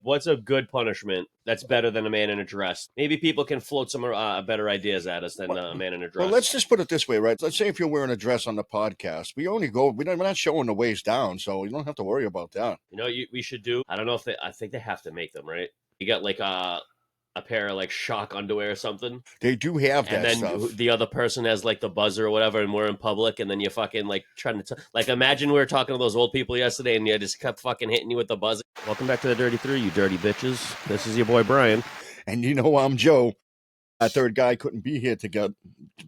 What's a good punishment that's better than a man in a dress? Maybe people can float some better ideas at us than a man in a dress. Well, let's just put it this way, right? Let's say if you're wearing a dress on the podcast, we're not showing the waist down, so you don't have to worry about that. You know, we should do. I don't know if I think they have to make them, right? You got like a pair of like shock underwear or something. They do have that And then stuff. the other person has like the buzzer or whatever, and we're in public, and then you fucking like trying to like imagine we were talking to those old people yesterday, and you just kept fucking hitting you with the buzzer. Welcome back to the Dirty Three, you dirty bitches. This is your boy Brian, and I'm Joe. That third guy couldn't be here to get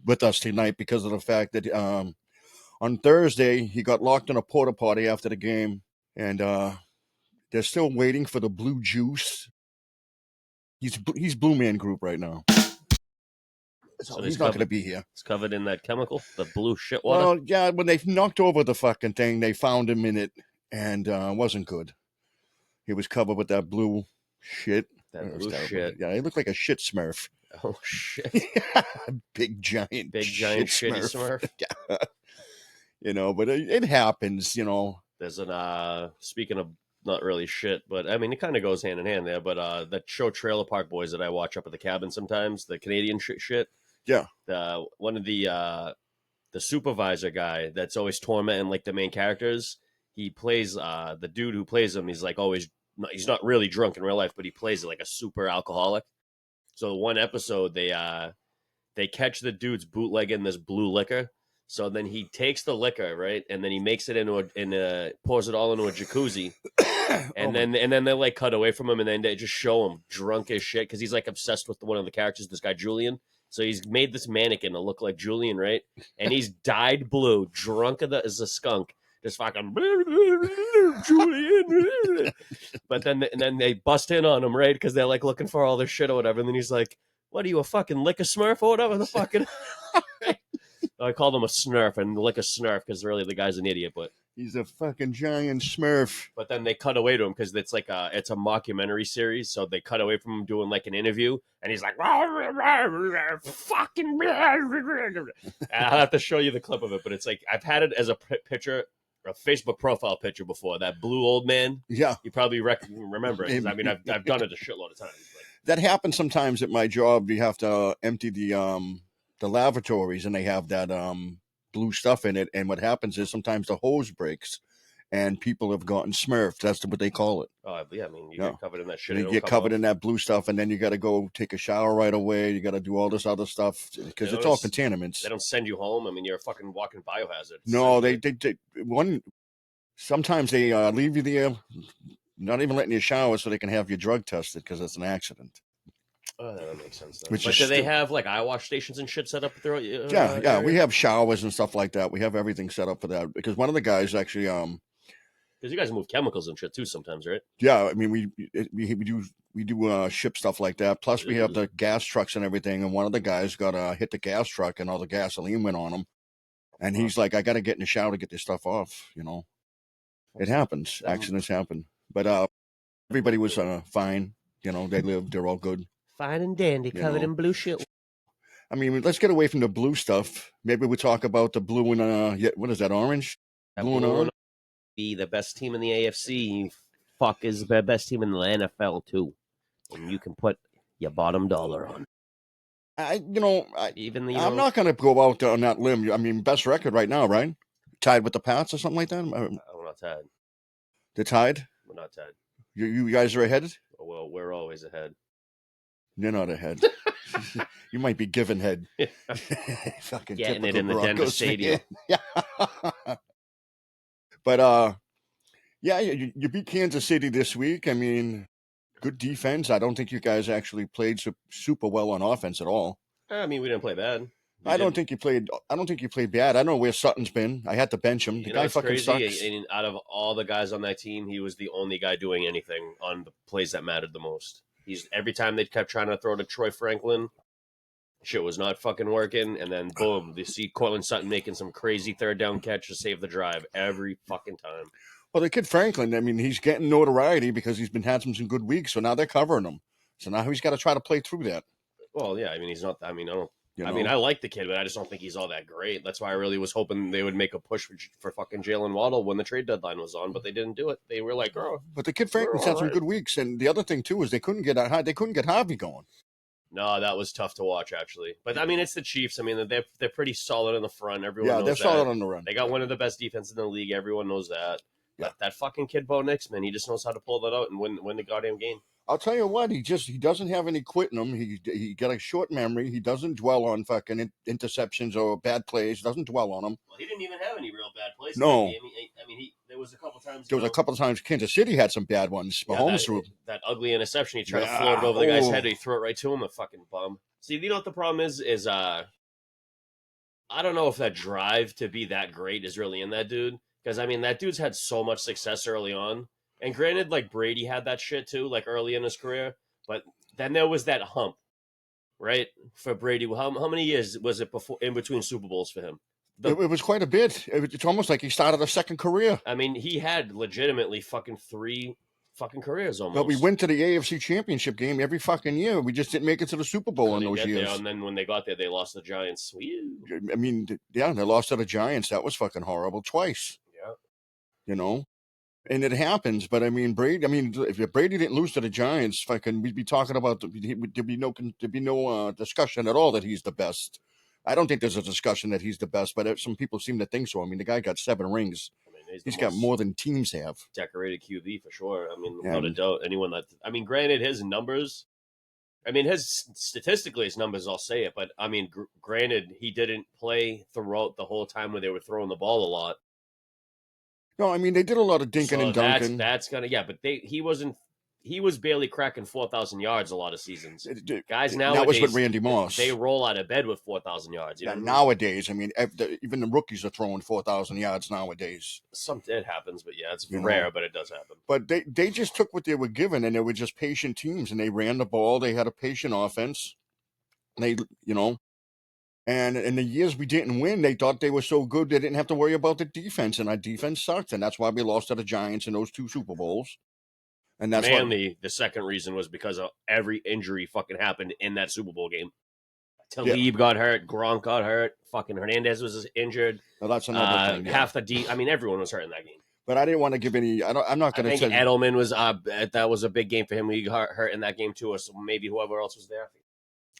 with us tonight because of the fact that on Thursday he got locked in a porta potty after the game, and they're still waiting for the blue juice. He's Blue Man Group right now. So he's not going to be here. It's covered in that chemical, the blue shit water. Well, yeah, when they knocked over the fucking thing, they found him in it, and it wasn't good. He was covered with that blue shit. That blue shit. Yeah, he looked like a shit smurf. Oh, shit. Big, giant shitty smurf. Yeah. But it happens, There's speaking of not really shit, but I mean, it kind of goes hand in hand there. But that show Trailer Park Boys that I watch up at the cabin sometimes, the Canadian shit. Yeah. One of the supervisor guy that's always tormenting like the main characters. He plays the dude who plays him. He's like always, he's not really drunk in real life, but he plays it like a super alcoholic. So one episode they catch the dude's bootlegging this blue liquor. So then he takes the liquor, right, and then he makes it pours it all into a jacuzzi, and then they like cut away from him, and then they just show him drunk as shit because he's like obsessed with one of the characters, this guy Julian. So he's made this mannequin to look like Julian, right? And he's dyed blue, drunk as a skunk, just fucking Julian. But then they bust in on him, right? Because they're like looking for all this shit or whatever. And then he's like, "What are you, a fucking liquor smurf or whatever the fucking?" I called him a snurf and lick a snurf because really the guy's an idiot, but he's a fucking giant smurf. But then they cut away to him because it's like it's a mockumentary series, so they cut away from him doing like an interview, and he's like, "Fucking." I'll have to show you the clip of it, but it's like I've had it as a picture, a Facebook profile picture before. That blue old man, yeah, you probably remember it. I mean, I've done it a shitload of times. That happens sometimes at my job. You have to empty the lavatories, and they have that blue stuff in it. And what happens is sometimes the hose breaks, and people have gotten smurfed. That's what they call it. Oh yeah, I mean, you get covered in that shit. You get covered in that blue stuff, and then you got to go take a shower right away. You got to do all this other stuff because it's all contaminants. They don't send you home. I mean, you're a fucking walking biohazard. No, they sometimes they leave you there, not even letting you shower so they can have you drug tested because it's an accident. Oh, that makes sense. But do they have like eye wash stations and shit set up there? Yeah, we have showers and stuff like that. We have everything set up for that because one of the guys actually because you guys move chemicals and shit too sometimes, right? Yeah, I mean we do ship stuff like that. Plus we have the gas trucks and everything. And one of the guys got hit the gas truck and all the gasoline went on him. And he's like, I got to get in the shower to get this stuff off. It happens. Accidents happen. But everybody was fine. They lived. They're all good. Fine and dandy, covered in blue shit. I mean, let's get away from the blue stuff. Maybe we'll talk about the blue and what is that, orange? Blue and orange. Be the best team in the AFC. Fuck is the best team in the NFL too, and you can put your bottom dollar on. I'm not going to go out on that limb. I mean, best record right now, right? Tied with the Pats or something like that. We're not tied. They're tied. We're not tied. You guys are ahead. Well, we're always ahead. You're not ahead. You might be giving head. Fucking getting it in the Denver Stadium. Yeah. But yeah, you beat Kansas City this week. I mean, good defense. I don't think you guys actually played super well on offense at all. I mean, we didn't play bad. I don't think you played bad. I don't know where Sutton's been. I had to bench him. The guy fucking sucks. And out of all the guys on that team, he was the only guy doing anything on the plays that mattered the most. Every time they kept trying to throw to Troy Franklin, shit was not fucking working. And then boom, they see Cortland Sutton making some crazy third down catch to save the drive every fucking time. Well, the kid Franklin, I mean, he's getting notoriety because he's been having some good weeks. So now they're covering him. So now he's got to try to play through that. Well, yeah, I mean, he's not. I mean, I don't You I mean, know, I like the kid, but I just don't think he's all that great. That's why I really was hoping they would make a push for fucking Jalen Waddle when the trade deadline was on, but they didn't do it. They were like, "Oh, but the kid we're Franklin's all had some right." good weeks, and the other thing too is they couldn't get Harvey going. No, that was tough to watch actually. But I mean, it's the Chiefs. I mean, they're pretty solid in the front. Everyone Yeah, they're knows solid that. on the run. They got one of the best defenses in the league. Everyone knows that. Yeah. But that fucking kid Bo Nix, man, he just knows how to pull that out and win the goddamn game. I'll tell you what, he doesn't have any quit in him. He got a short memory. He doesn't dwell on fucking interceptions or bad plays. Doesn't dwell on them. Well, he didn't even have any real bad plays in that No, game. I mean, there was a couple times, there was a couple of times Kansas City had some bad ones. yeah, Mahomes threw. that ugly interception. He tried to float it Yeah. over the guy's head. Oh. He threw it right to him. A fucking bum. See, you know what the problem is? I don't know if that drive to be that great is really in that dude. Because I mean, that dude's had so much success early on. And granted, like Brady had that shit too, like early in his career. But then there was that hump, right? For Brady, how many years was it before in between Super Bowls for him? It was quite a bit. It's almost like he started a second career. I mean, he had legitimately fucking three fucking careers almost. But we went to the AFC Championship game every fucking year. We just didn't make it to the Super Bowl in those years. There, and then when they got there, they lost the Giants. I mean, yeah, they lost to the Giants. That was fucking horrible twice. Yeah. You know, and it happens. But I mean, Brady. I mean, if Brady didn't lose to the Giants, fucking, we'd be talking about there'd be no discussion at all that he's the best. I don't think there's a discussion that he's the best, but some people seem to think so. I mean, the guy got 7 rings. I mean, he's got more than teams have. Decorated QB for sure. I mean, without a doubt, anyone that I mean, granted, his numbers. I mean, statistically, his numbers. I'll say it, but I mean, granted, he didn't play throughout the whole time where they were throwing the ball a lot. No, I mean they did a lot of dinking and dunking. That's gonna he wasn't. He was barely cracking 4,000 yards a lot of seasons. Guys nowadays, that was with Randy Moss. They roll out of bed with 4,000 yards. You know nowadays, I mean, even the rookies are throwing 4,000 yards nowadays. It happens, but yeah, it's rare, but it does happen. But they just took what they were given, and they were just patient teams, and they ran the ball. They had a patient offense. And and in the years we didn't win, they thought they were so good they didn't have to worry about the defense, and our defense sucked, and that's why we lost to the Giants in those 2 Super Bowls. And that's mainly the second reason was because of every injury fucking happened in that Super Bowl game. Talib got hurt, Gronk got hurt, fucking Hernandez was injured. Well, that's another thing. Half the I mean, everyone was hurt in that game. But I didn't want to give any. I'm not going to say Edelman was. That was a big game for him. He got hurt in that game too, or so maybe whoever else was there.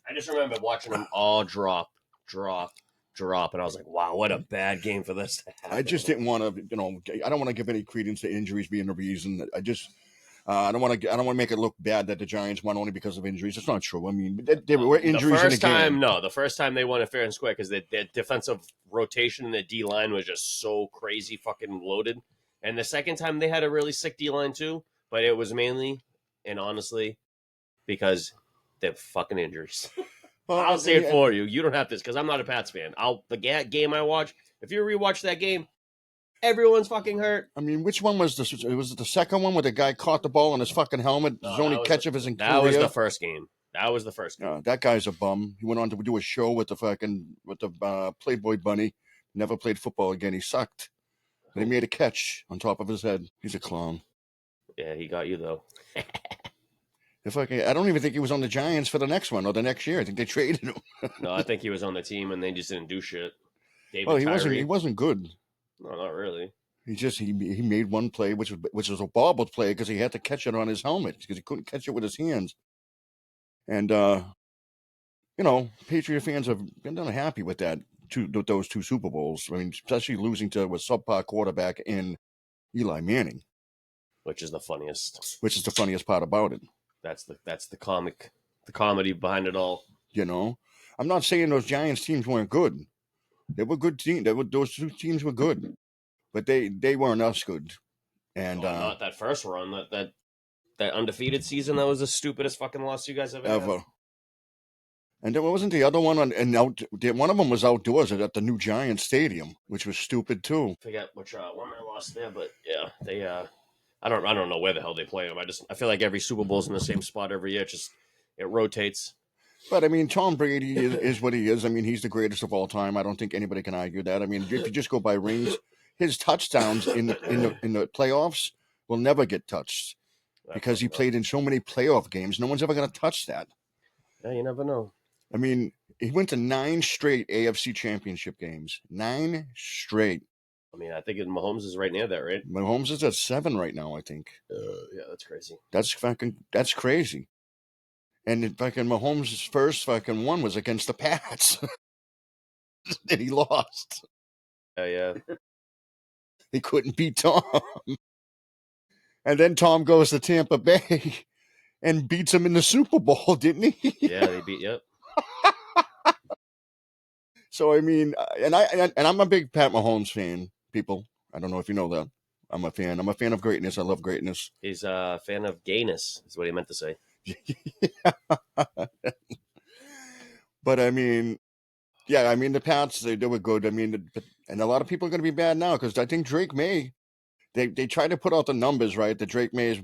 I just remember watching them all drop, and I was like, "Wow, what a bad game for this." I just didn't want to. I don't want to give any credence to injuries being the reason. I don't want to make it look bad that the Giants won only because of injuries. It's not true. I mean, there were injuries in the game. The first time they won it fair and square because their defensive rotation and the D line was just so crazy fucking loaded. And the second time they had a really sick D line too, but it was mainly and honestly because they're fucking injuries. Well, I'll say it for you. You don't have this because I'm not a Pats fan. The game I watch. If you rewatch that game. Everyone's fucking hurt. I mean, which one was this? Was it the second one where the guy caught the ball in his fucking helmet? His only catch of his career? That was the first game. That guy's a bum. He went on to do a show with the Playboy Bunny. Never played football again. He sucked. And he made a catch on top of his head. He's a clown. Yeah, he got you though. I don't even think he was on the Giants for the next one or the next year. I think they traded him. No, I think he was on the team and they just didn't do shit. He wasn't good. No, not really. He made one play, which was a bobbled play because he had to catch it on his helmet because he couldn't catch it with his hands. And Patriot fans have been unhappy with those 2 Super Bowls. I mean, especially losing to a subpar quarterback in Eli Manning, which is the funniest. Which is the funniest part about it. That's the comedy behind it all. I'm not saying those Giants teams weren't good. They were good teams. Those 2 teams were good, but they weren't us good. And not that first run, that undefeated season. That was the stupidest fucking loss you guys ever had. And there wasn't the other one one of them was outdoors at the new Giants Stadium, which was stupid too. I forget which one I lost there, but yeah, they I don't know where the hell they play them. I feel like every Super Bowl's in the same spot every year. It rotates. But I mean, Tom Brady is what he is. I mean, he's the greatest of all time. I don't think anybody can argue that. I mean, if you just go by rings, his touchdowns in the playoffs will never get touched because he played in so many playoff games. No one's ever going to touch that. Yeah, you never know. I mean, he went to 9 straight AFC Championship games. 9 straight. I mean, I think Mahomes is right near that, right? Mahomes is at 7 right now, I think. Yeah, that's crazy. That's crazy. And fucking Mahomes' first fucking one was against the Pats. And he lost. Yeah. He couldn't beat Tom. And then Tom goes to Tampa Bay and beats him in the Super Bowl, didn't he? Yeah, they beat. Yep. So I mean, I'm a big Pat Mahomes fan. People, I don't know if you know that. I'm a fan. I'm a fan of greatness. I love greatness. He's a fan of gayness. Is what he meant to say. But I mean, yeah, I mean the Pats they were good. I mean, and a lot of people are going to be bad now because I think Drake May. They try to put out the numbers, right? That Drake May's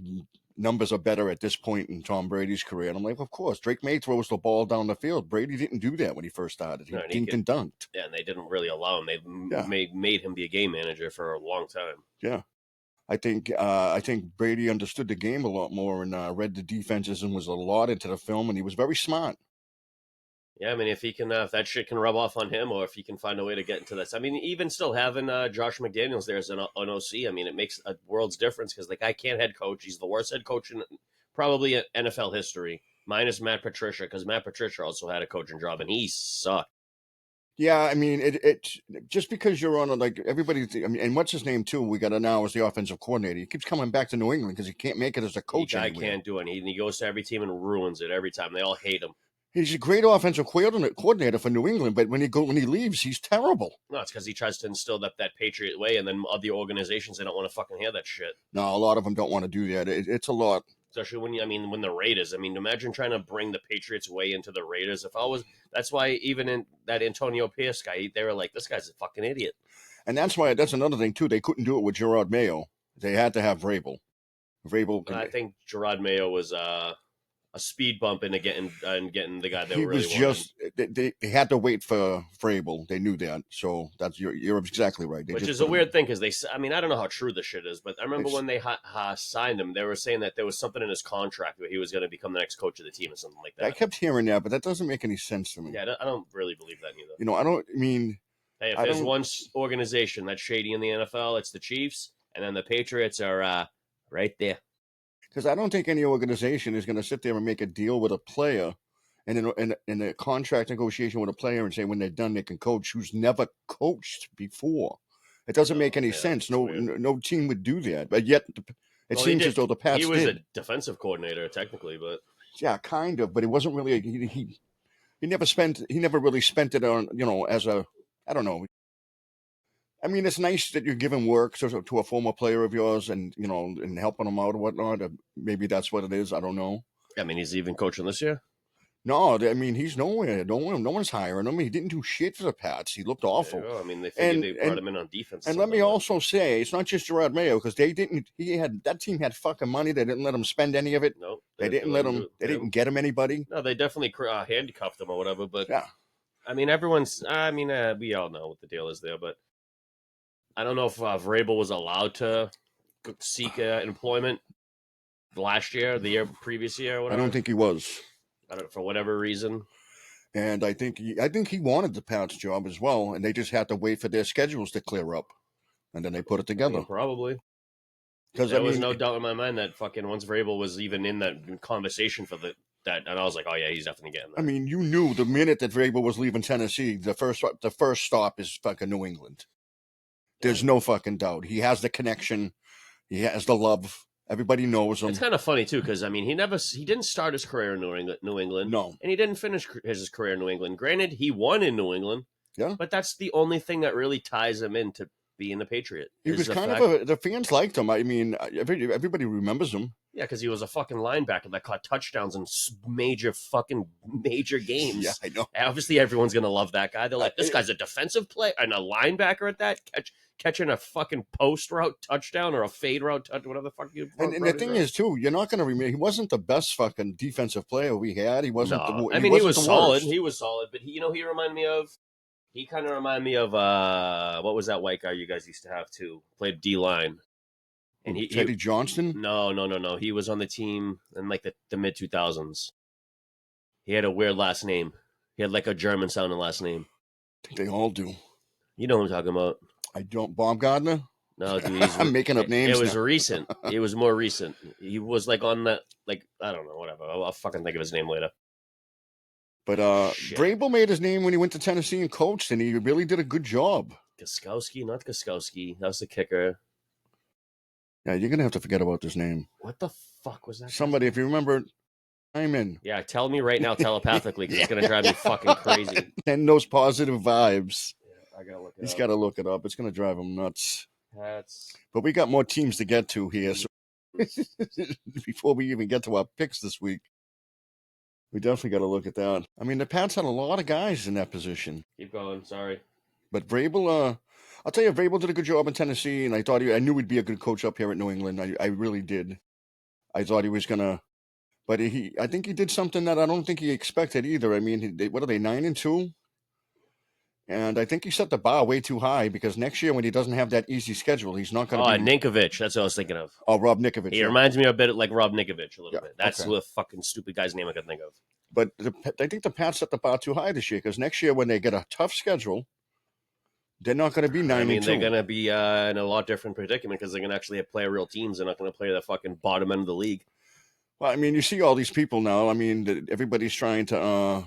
numbers are better at this point in Tom Brady's career. And I'm like, of course, Drake May throws the ball down the field. Brady didn't do that when he first started. He No, and dinked and dunked. Yeah, and they didn't really allow him. They Yeah. made him be a game manager for a long time. Yeah. I think Brady understood the game a lot more and read the defenses and was a lot into the film, and he was very smart. Yeah, I mean, if he can, if that shit can rub off on him, or if he can find a way to get into this. I mean, even still having Josh McDaniels there as an OC, I mean, it makes a world's difference because the guy can't head coach. He's the worst head coach in probably NFL history, minus Matt Patricia, because Matt Patricia also had a coaching job and he sucked. Yeah, I mean, it just because you're on a, like everybody. I mean, and what's his name too? We got now as the offensive coordinator. He keeps coming back to New England because he can't make it as a coach. The guy anywhere. can't do it. He goes to every team and ruins it every time. They all hate him. He's a great offensive coordinator for New England, but when he leaves, he's terrible. No, it's because he tries to instill that Patriot way, and then other organizations they don't want to fucking hear that shit. No, a lot of them don't want to do that. It's a lot. Especially when the Raiders. I mean, imagine trying to bring the Patriots way into the Raiders. That's why even in that Antonio Pierce guy, they were like, this guy's a fucking idiot. And that's another thing too. They couldn't do it with Gerard Mayo. They had to have Vrabel. I think Gerard Mayo was a speed bump into getting the guy that he really was just they had to wait for Vrabel. They knew that, so that's you're exactly right. Which is a weird thing because I mean, I don't know how true this shit is, but I remember when they signed him, they were saying that there was something in his contract where he was going to become the next coach of the team or something like that. I kept hearing that, but that doesn't make any sense to me. Yeah, I don't really believe that either. You know, I don't mean. Hey, if there's one organization that's shady in the NFL, it's the Chiefs, and then the Patriots are right there. Because I don't think any organization is going to sit there and make a deal with a player and in a contract negotiation with a player and say when they're done they can coach who's never coached before. It doesn't make any sense. No team would do that. But yet it seems as though the Pats did. He was a defensive coordinator technically, but yeah, kind of. But it wasn't really. He never really spent it on as a I don't know. I mean, it's nice that you're giving work to a former player of yours, and and helping them out or whatnot. Maybe that's what it is. I don't know. I mean, he's even coaching this year. No, I mean he's nowhere. No one's hiring him. He didn't do shit for the Pats. He looked awful. I mean, they brought him in on defense. And let me also say, it's not just Gerard Mayo because they didn't. That team had fucking money. They didn't let him spend any of it. No, they didn't let him. They didn't get him anybody. No, they definitely handcuffed him or whatever. But yeah, I mean, we all know what the deal is there, but. I don't know if Vrabel was allowed to seek employment the previous year, or whatever. I don't think he was. For whatever reason. And I think he wanted the Pats job as well, and they just had to wait for their schedules to clear up, and then they put it together. I mean, probably. Because there was no doubt in my mind that fucking once Vrabel was even in that conversation for that, and I was like, oh yeah, he's definitely getting that. I mean, you knew the minute that Vrabel was leaving Tennessee, the first stop is fucking New England. There's no fucking doubt. He has the connection. He has the love. Everybody knows him. It's kind of funny too, because I mean, he didn't start his career in New England. No, and he didn't finish his career in New England. Granted, he won in New England. Yeah, but that's the only thing that really ties him into being a Patriot. He was kind of the fans liked him. I mean, everybody remembers him. Yeah, because he was a fucking linebacker that caught touchdowns in major games. Yeah, I know. Obviously, everyone's gonna love that guy. They're like, this guy's a defensive player and a linebacker at that, catching a fucking post route touchdown or a fade route touchdown, whatever the fuck you. And the thing is, too, you're not gonna remember. He wasn't the best fucking defensive player we had. He wasn't. No. He was solid. He was solid, but he reminded me of. He kind of reminded me of what was that white guy you guys used to have too? Played D line. And Teddy Johnston? No. He was on the team in like the mid 2000s. He had a weird last name. He had like a German sounding last name. I think they all do. You know who I'm talking about? I don't. Bob Gardner? No, dude, I'm making up it names was now. recent. It was more recent. He was like on that, like I don't know, whatever. I'll fucking think of his name later. But Shit, Vrabel made his name when he went to Tennessee and coached, and he really did a good job. Gostkowski, not Gostkowski. That was the kicker. Yeah, you're gonna have to forget about this name. What the fuck was that? Somebody, if you remember, I'm in. Yeah, tell me right now telepathically because it's gonna drive me fucking crazy. And those positive vibes. Yeah, I gotta look it He's up. got to look it up. It's gonna drive him nuts. That's But we got more teams to get to here. So before we even get to our picks this week, we definitely got to look at that. I mean, the Pats had a lot of guys in that position. keep going. Sorry. But Vrabel, I'll tell you, Vrabel did a good job in Tennessee, and I knew he'd be a good coach up here at New England. I really did. I thought he was gonna, but I think he did something that I don't think he expected either. I mean, what are they 9-2? And I think he set the bar way too high because next year when he doesn't have that easy schedule, he's not going Oh, to be. Ninkovich. That's what I was thinking of. Oh, Rob Nikovich. He Yeah. reminds me a bit like Rob Nikovich a little Yeah, bit. That's okay. the fucking stupid guy's name I could think of. But I think the Pats set the bar too high this year because next year when they get a tough schedule, they're not going to be 9-2. I mean, they're going to be in a lot different predicament because they're going to actually play real teams. They're not going to play the fucking bottom end of the league. Well, I mean, you see all these people now. I mean, everybody's trying to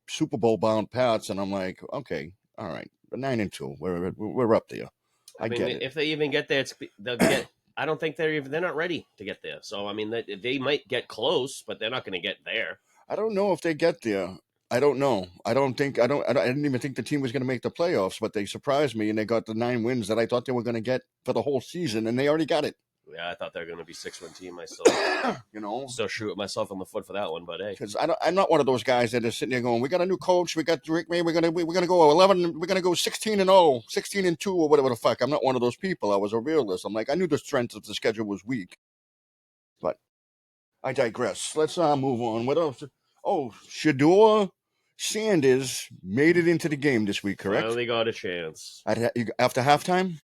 Super Bowl bound Pats, and I'm like, okay, all right, but 9-2, we're up there. I mean, get it. If they even get there, they'll get. I don't think they're not ready to get there. So I mean, they might get close, but they're not going to get there. I don't know if they get there. I don't know. I didn't even think the team was going to make the playoffs, but they surprised me and they got the 9 wins that I thought they were going to get for the whole season, and they already got it. Yeah, I thought they were going to be 6-win team. I still shoot myself in the foot for that one, but hey, because I'm not one of those guys that is sitting there going, "We got a new coach, we got Rick May, we're gonna go 11, we're gonna go 16-0, 16-2, or whatever the fuck." I'm not one of those people. I was a realist. I'm like, I knew the strength of the schedule was weak, but I digress. Let's move on. What else? Oh, Shador Sanders made it into the game this week, correct? Finally got a chance. After halftime?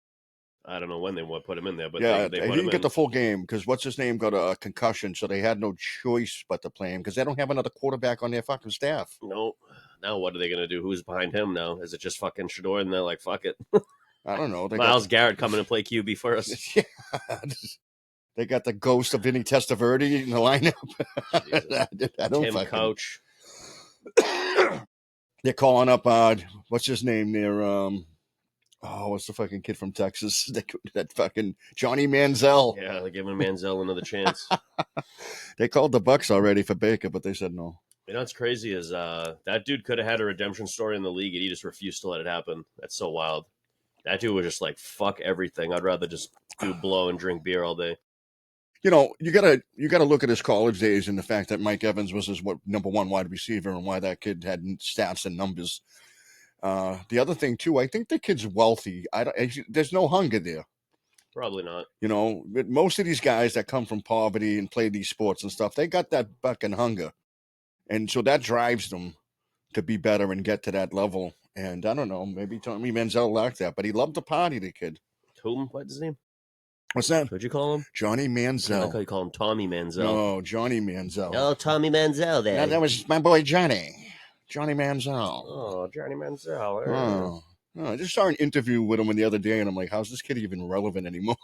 I don't know when they put him in there, but yeah, they he put didn't him get in. the full game because what's his name got a concussion, so they had no choice but to play him because they don't have another quarterback on their fucking staff. No. Now what are they going to do? Who's behind him now? Is it just fucking Shador and they're like, fuck it? I don't know. Miles Garrett coming to play QB first. Yeah. They got the ghost of Vinny Testaverde in the lineup. I don't Tim fucking... Coach. They're calling up, what's his name there? What's the fucking kid from Texas? That fucking Johnny Manziel. Yeah, they're giving Manziel another chance. They called the Bucks already for Baker, but they said no. You know what's crazy is that dude could have had a redemption story in the league and he just refused to let it happen. That's so wild. That dude was just like, fuck everything. I'd rather just do blow and drink beer all day. You know, you gotta look at his college days and the fact that Mike Evans was his number one wide receiver and why that kid had stats and numbers. The other thing too, I think the kid's wealthy. There's no hunger there. Probably not. You know, most of these guys that come from poverty and play these sports and stuff, they got that fucking hunger, and so that drives them to be better and get to that level. And I don't know, maybe Tommy Manziel lacked that, but he loved to party. The kid. Whom? What's his name? What's that? What'd you call him? Johnny Manziel. I like how you call him Tommy Manziel. No, Johnny Manziel. Oh, Tommy Manziel there. That was my boy Johnny. Johnny Manziel. Oh, Johnny Manziel. Oh. I just saw an interview with him the other day, and I'm like, how's this kid even relevant anymore?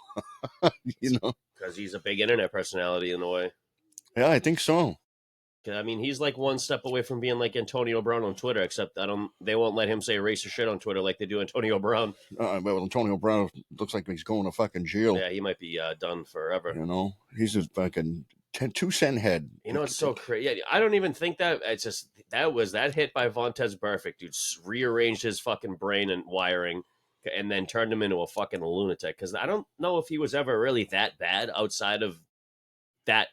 You know? Because he's a big internet personality in a way. Yeah, I think so. I mean, he's like one step away from being like Antonio Brown on Twitter, except they won't let him say racist shit on Twitter like they do Antonio Brown. Well, Antonio Brown looks like he's going to fucking jail. Yeah, he might be done forever. You know? He's a fucking 2-cent head. You know, it's so crazy. Yeah, I don't even think that. It's just that hit by Vontez Burfict, dude, rearranged his fucking brain and wiring and then turned him into a fucking lunatic. Because I don't know if he was ever really that bad outside of that,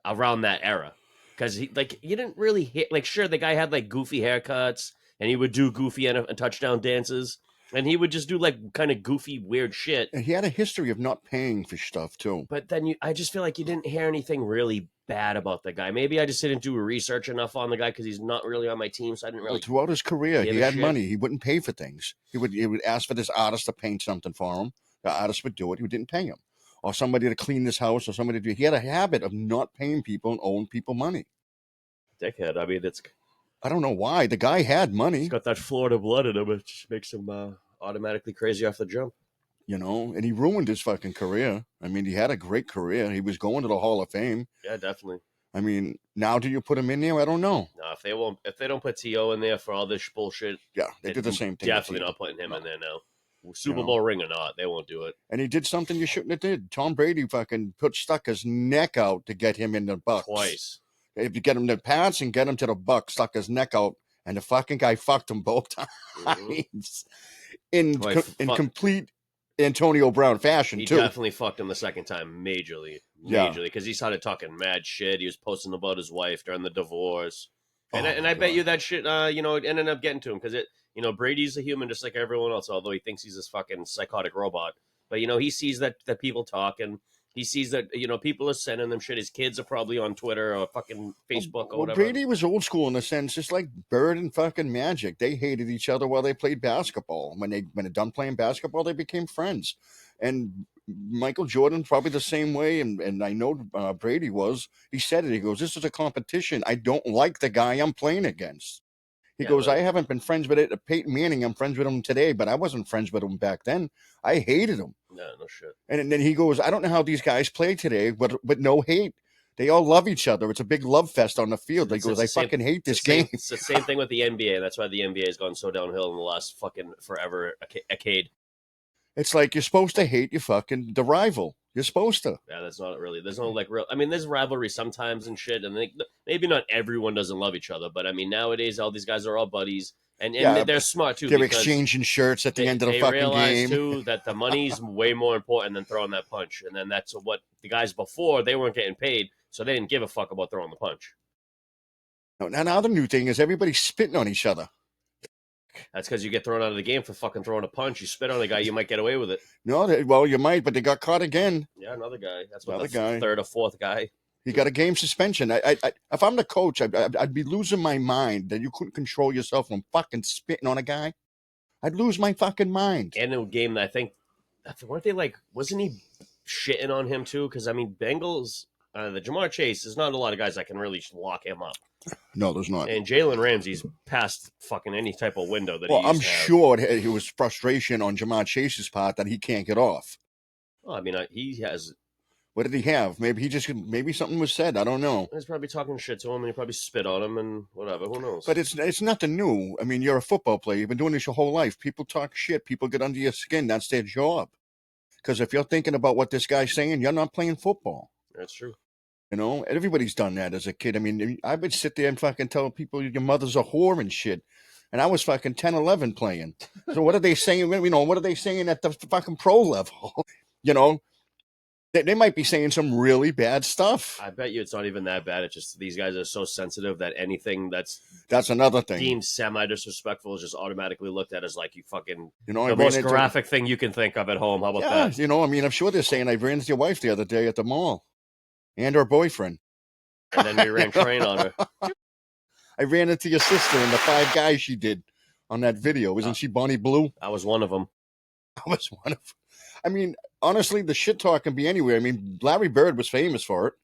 around that era. Because he didn't really hit, like, sure, the guy had like goofy haircuts and he would do goofy and touchdown dances. And he would just do like kind of goofy, weird shit. And he had a history of not paying for stuff too. But then I just feel like you didn't hear anything really bad about the guy. Maybe I just didn't do research enough on the guy because he's not really on my team, so I didn't really. Well, throughout his career, he had money. He wouldn't pay for things. He would ask for this artist to paint something for him. The artist would do it. He didn't pay him, or somebody to clean this house, or somebody to do. He had a habit of not paying people and owing people money. Dickhead. I mean, it's I don't know why. The guy had He's money, got that Florida blood in him. It just makes him automatically crazy off the jump. and he ruined his fucking career. I mean, he had a great career. He was going to the Hall of Fame. Yeah, definitely. I mean, now do you put him in there? I don't know. No, if they don't put To in there for all this bullshit, Yeah, they they're did the same thing with definitely T.O. not putting him No, in there now. you Super know. Bowl ring or not, they won't do it. And he did something you shouldn't have did. Tom Brady fucking stuck his neck out to get him in the Bucks. Twice. If you get him to Pats and get him to the Bucks, stuck his neck out, and the fucking guy fucked him both times in complete Antonio Brown fashion he too. He definitely fucked him the second time, majorly, because he started talking mad shit. He was posting about his wife during the divorce, and I bet you that shit, ended up getting to him because Brady's a human just like everyone else, although he thinks he's this fucking psychotic robot. But he sees that people talk, and he sees that people are sending them shit. His kids are probably on Twitter or fucking Facebook or whatever. Brady was old school in a sense, just like Bird and fucking Magic. They hated each other while they played basketball. When they're done playing basketball, they became friends. And Michael Jordan probably the same way, and I know Brady was. He said it. He goes, "This is a competition. I don't like the guy I'm playing against." He goes, "I haven't been friends with it. Peyton Manning, I'm friends with him today, but I wasn't friends with him back then. I hated him." No shit. And then he goes, "I don't know how these guys play today, but no hate. They all love each other. It's a big love fest on the field." He goes, "I fucking hate this game." It's the same thing with the NBA. That's why the NBA has gone so downhill in the last fucking forever decade. It's like you're supposed to hate the rival. You're supposed to. Yeah, that's not really. There's no real. I mean, there's rivalry sometimes and shit, and maybe not everyone doesn't love each other, but I mean, nowadays all these guys are all buddies, and they're smart too. They're exchanging shirts at the end of the fucking game. They realize too that the money's way more important than throwing that punch, and then that's what the guys before they weren't getting paid, so they didn't give a fuck about throwing the punch. Now the other new thing is everybody's spitting on each other. That's because you get thrown out of the game for fucking throwing a punch. You spit on a guy, you might get away with it. No, well, you might, but they got caught again. Yeah, another guy. That's what the third or fourth guy. He got a game suspension. If I'm the coach, I'd be losing my mind that you couldn't control yourself from fucking spitting on a guy. I'd lose my fucking mind. And in a game that I think, weren't they wasn't he shitting on him too? Because I mean, Bengals, the Jamar Chase, there's not a lot of guys that can really lock him up. No, there's not. And Jalen Ramsey's past fucking any type of window that I'm sure it was frustration on Jamar Chase's part that he can't get off. Well, I mean, he has. What did he have? Maybe something was said. I don't know. He's probably talking shit to him, and he probably spit on him, and whatever. Who knows? But it's nothing new. I mean, you're a football player. You've been doing this your whole life. People talk shit. People get under your skin. That's their job. Because if you're thinking about what this guy's saying, you're not playing football. That's true. Everybody's done that as a kid. I mean, I would sit there and fucking tell people your mother's a whore and shit. And I was fucking 10, 11 playing. So what are they saying? What are they saying at the fucking pro level? They might be saying some really bad stuff. I bet you it's not even that bad. It's just these guys are so sensitive that anything that's another thing deemed semi-disrespectful is just automatically looked at as like you fucking the I most graphic thing you can think of at home. How about that? I mean, I'm sure they're saying I ran into your wife the other day at the mall and her boyfriend. And then we ran train on her. I ran into your sister and the 5 guys she did on that video. Isn't she Bonnie Blue? I was one of them. I mean, honestly, the shit talk can be anywhere. I mean, Larry Bird was famous for it.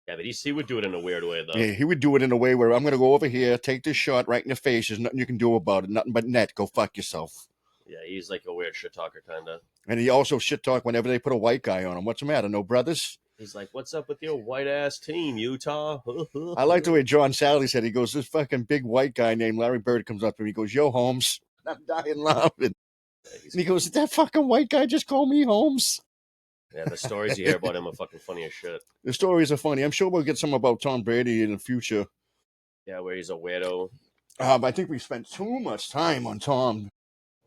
Yeah, but he would do it in a weird way, though. Yeah, he would do it in a way where I'm going to go over here, take this shot right in your face. There's nothing you can do about it. Nothing but net. Go fuck yourself. Yeah, he's like a weird shit talker, kind of. And he also shit talk whenever they put a white guy on him. What's the matter? No brothers? He's like, what's up with your white-ass team, Utah? I like the way John Sally said. He goes, this fucking big white guy named Larry Bird comes up to him. He goes, yo, Holmes. I'm dying laughing. And he goes, did that fucking white guy just call me Holmes? Yeah, the stories you hear about him are fucking funny as shit. The stories are funny. I'm sure we'll get some about Tom Brady in the future. Yeah, where he's a weirdo. I think we spent too much time on Tom.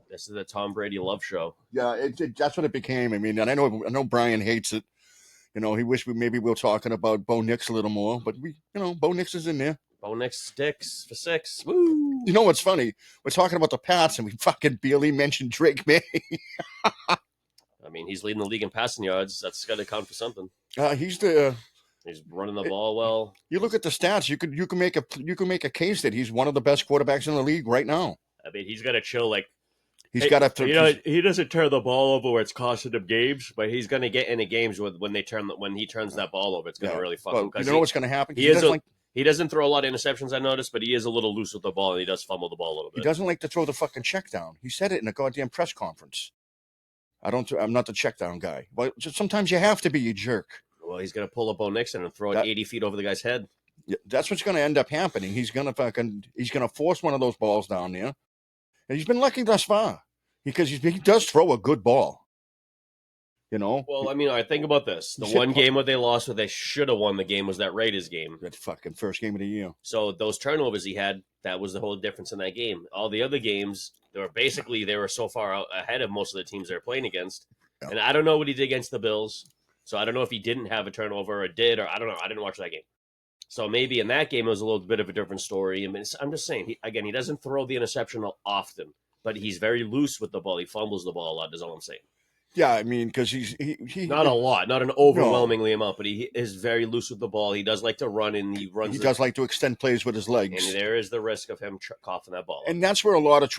This is the Tom Brady love show. Yeah, that's what it became. I mean, and I know Brian hates it. He wished we'll talking about Bo Nix a little more, but Bo Nix is in there. Bo Nix sticks for 6. Woo! You know what's funny? We're talking about the Pats, and we fucking barely mentioned Drake May. I mean, he's leading the league in passing yards. That's got to count for something. He's running the ball well. You look at the stats. You can make a case that he's one of the best quarterbacks in the league right now. I mean, he's got to chill. He's got to. He doesn't turn the ball over where it's costing him games, but he's going to get into games when he turns that ball over. It's going to really fuck him. You know what's going to happen? He is He doesn't throw a lot of interceptions, I noticed, but he is a little loose with the ball, and he does fumble the ball a little He bit. doesn't like to throw the fucking check down. He said it in a goddamn press conference. I'm not the check down guy. But sometimes you have to be, you jerk. Well, he's going to pull a Bo Nixon and throw it That 80 feet over the guy's head. that's what's going to end up happening. He's going to force one of those balls down there, and he's been lucky thus far because he does throw a good ball. You know. Well, I mean, all right, think about this. The one game where they lost, where they should have won the game, was that Raiders game. That fucking first game of the year. So those turnovers he had, that was the whole difference in that game. All the other games, they were so far out ahead of most of the teams they were playing against. Yeah. And I don't know what he did against the Bills. So I don't know if he didn't have a turnover or did, or I don't know. I didn't watch that game. So maybe in that game it was a little bit of a different story. I mean, I'm just saying, he doesn't throw the interception often, but he's very loose with the ball. He fumbles the ball a lot, is all I'm saying. Yeah, I mean, because he not a lot, not an overwhelmingly amount, but he is very loose with the ball. He does like to run, and he does like to extend plays with his legs. And there is the risk of him coughing that ball. And that's where a lot of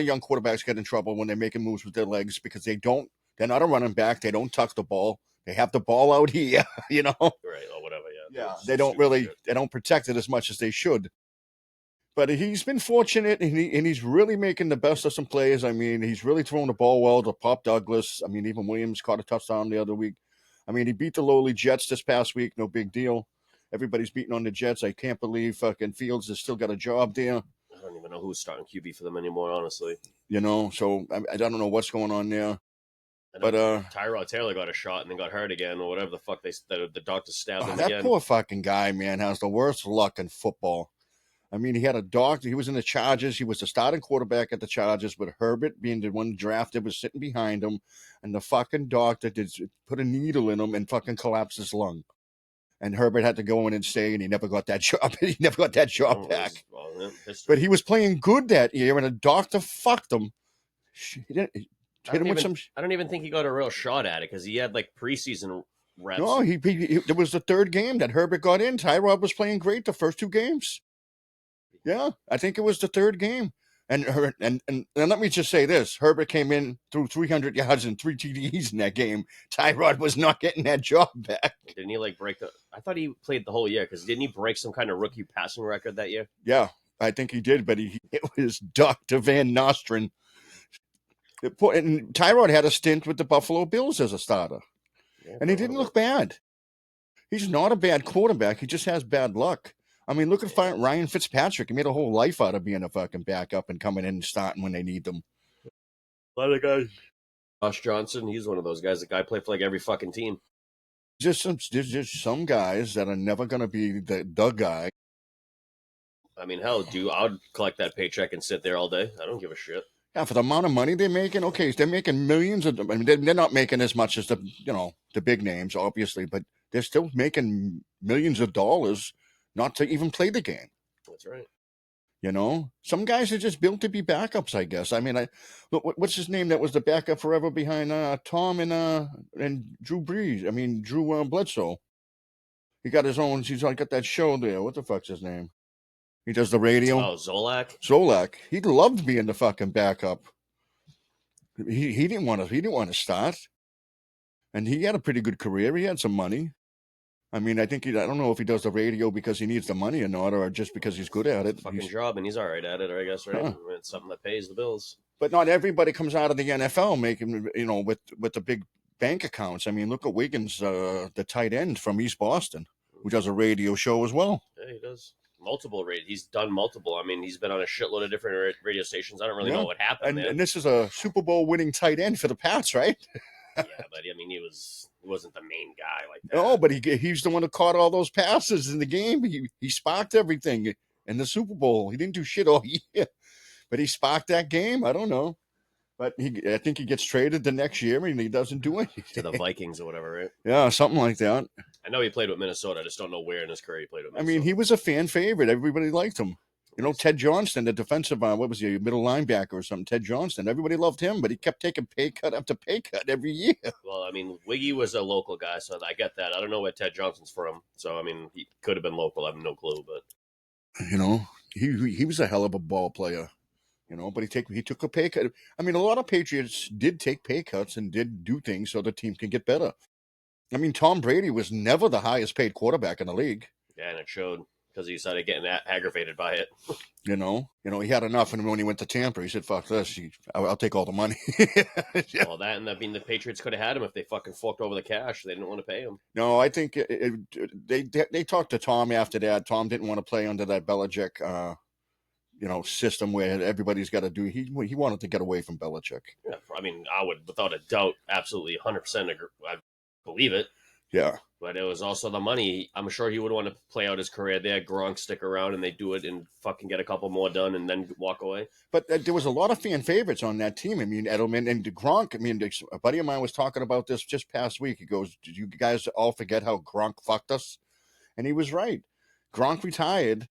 young quarterbacks get in trouble when they're making moves with their legs because they're not a running back. They don't tuck the ball. They have the ball out here, Right, or whatever. Yeah, they don't protect it as much as they should. But he's been fortunate, and he's really making the best of some plays. I mean, he's really throwing the ball well to Pop Douglas. I mean, even Williams caught a touchdown the other week. I mean, he beat the lowly Jets this past week. No big deal. Everybody's beating on the Jets. I can't believe fucking Fields has still got a job there. I don't even know who's starting QB for them anymore, honestly. So I don't know what's going on there. But Tyrod Taylor got a shot and then got hurt again, or whatever the fuck the doctor stabbed him that again. That poor fucking guy, man, has the worst luck in football. I mean, he had a doctor. He was in the Chargers. He was the starting quarterback at the Chargers, but Herbert, being the one drafted, was sitting behind him, and the fucking doctor put a needle in him and fucking collapsed his lung. And Herbert had to go in and stay, and he never got that job. He never got that job back. But he was playing good that year, and a doctor fucked him. I don't even think he got a real shot at it because he had like preseason reps. No, it was the third game that Herbert got in. Tyrod was playing great the first two games. Yeah, I think it was the third game. And let me just say this. Herbert came in, threw 300 yards and 3 TDs in that game. Tyrod was not getting that job back. Didn't he break I thought he played the whole year because didn't he break some kind of rookie passing record that year? Yeah, I think he did, but it was Dr. Van Nostrand. And Tyrod had a stint with the Buffalo Bills as a starter. Yeah, and he didn't look bad. He's not a bad quarterback. He just has bad luck. I mean, look at Ryan Fitzpatrick. He made a whole life out of being a fucking backup and coming in and starting when they need them. A lot of guys. Josh Johnson, he's one of those guys. The guy played for like every fucking team. There's just some guys that are never going to be the guy. I mean, hell, I'd collect that paycheck and sit there all day. I don't give a shit. Yeah, for the amount of money they're making, okay, they're making millions of. I mean, they're not making as much as the big names, obviously, but they're still making millions of dollars. Not to even play the game. That's right. Some guys are just built to be backups, I guess. I mean, what's his name that was the backup forever behind Tom and Drew Brees? I mean, Drew Bledsoe. He got his own. He's got that show there. What the fuck's his name? He does the radio. Oh, Zolak. Zolak. He loved being the fucking backup. He didn't want to start, and he had a pretty good career. He had some money. I mean, I don't know if he does the radio because he needs the money or not, or just because he's good at it. Fucking job, and he's all right at it, I guess, right? Huh. It's something that pays the bills. But not everybody comes out of the NFL making, with the big bank accounts. I mean, look at Wiggins, the tight end from East Boston, who does a radio show as well. Yeah, he does. Multiple radio. He's done multiple. I mean, he's been on a shitload of different radio stations. I don't really know what happened. And this is a Super Bowl winning tight end for the Pats, right? Yeah, but I mean, he wasn't the main guy like that. No, but he's the one who caught all those passes in the game. He sparked everything in the Super Bowl. He didn't do shit all year, but he sparked that game. I don't know, but I think he gets traded the next year and he doesn't do anything. To the Vikings or whatever, right? Yeah, something like that. I know he played with Minnesota. I just don't know where in his career he played with Minnesota. I mean, he was a fan favorite. Everybody liked him. Ted Johnston, the defensive, what was he, middle linebacker or something? Ted Johnston. Everybody loved him, but he kept taking pay cut after pay cut every year. Well, I mean, Wiggy was a local guy, so I get that. I don't know where Ted Johnston's from, so I mean, he could have been local. I have no clue, but he was a hell of a ball player. But he took a pay cut. I mean, a lot of Patriots did take pay cuts and did do things so the team can get better. I mean, Tom Brady was never the highest paid quarterback in the league. Yeah, and it showed because he started getting aggravated by it. He had enough, and when he went to Tampa, he said, "Fuck this! I'll take all the money." Yeah. Well, that and I mean, the Patriots could have had him if they fucking forked over the cash. They didn't want to pay him. No, I think they talked to Tom after that. Tom didn't want to play under that Belichick, system where everybody's got to do. He wanted to get away from Belichick. Yeah, I mean, I would, without a doubt, absolutely 100% agree. I believe it. Yeah. But it was also the money. I'm sure he would want to play out his career there. Gronk stick around and they do it and fucking get a couple more done and then walk away. But there was a lot of fan favorites on that team. I mean, Edelman and Gronk. I mean, a buddy of mine was talking about this just past week. He goes, "Did you guys all forget how Gronk fucked us?" And he was right. Gronk retired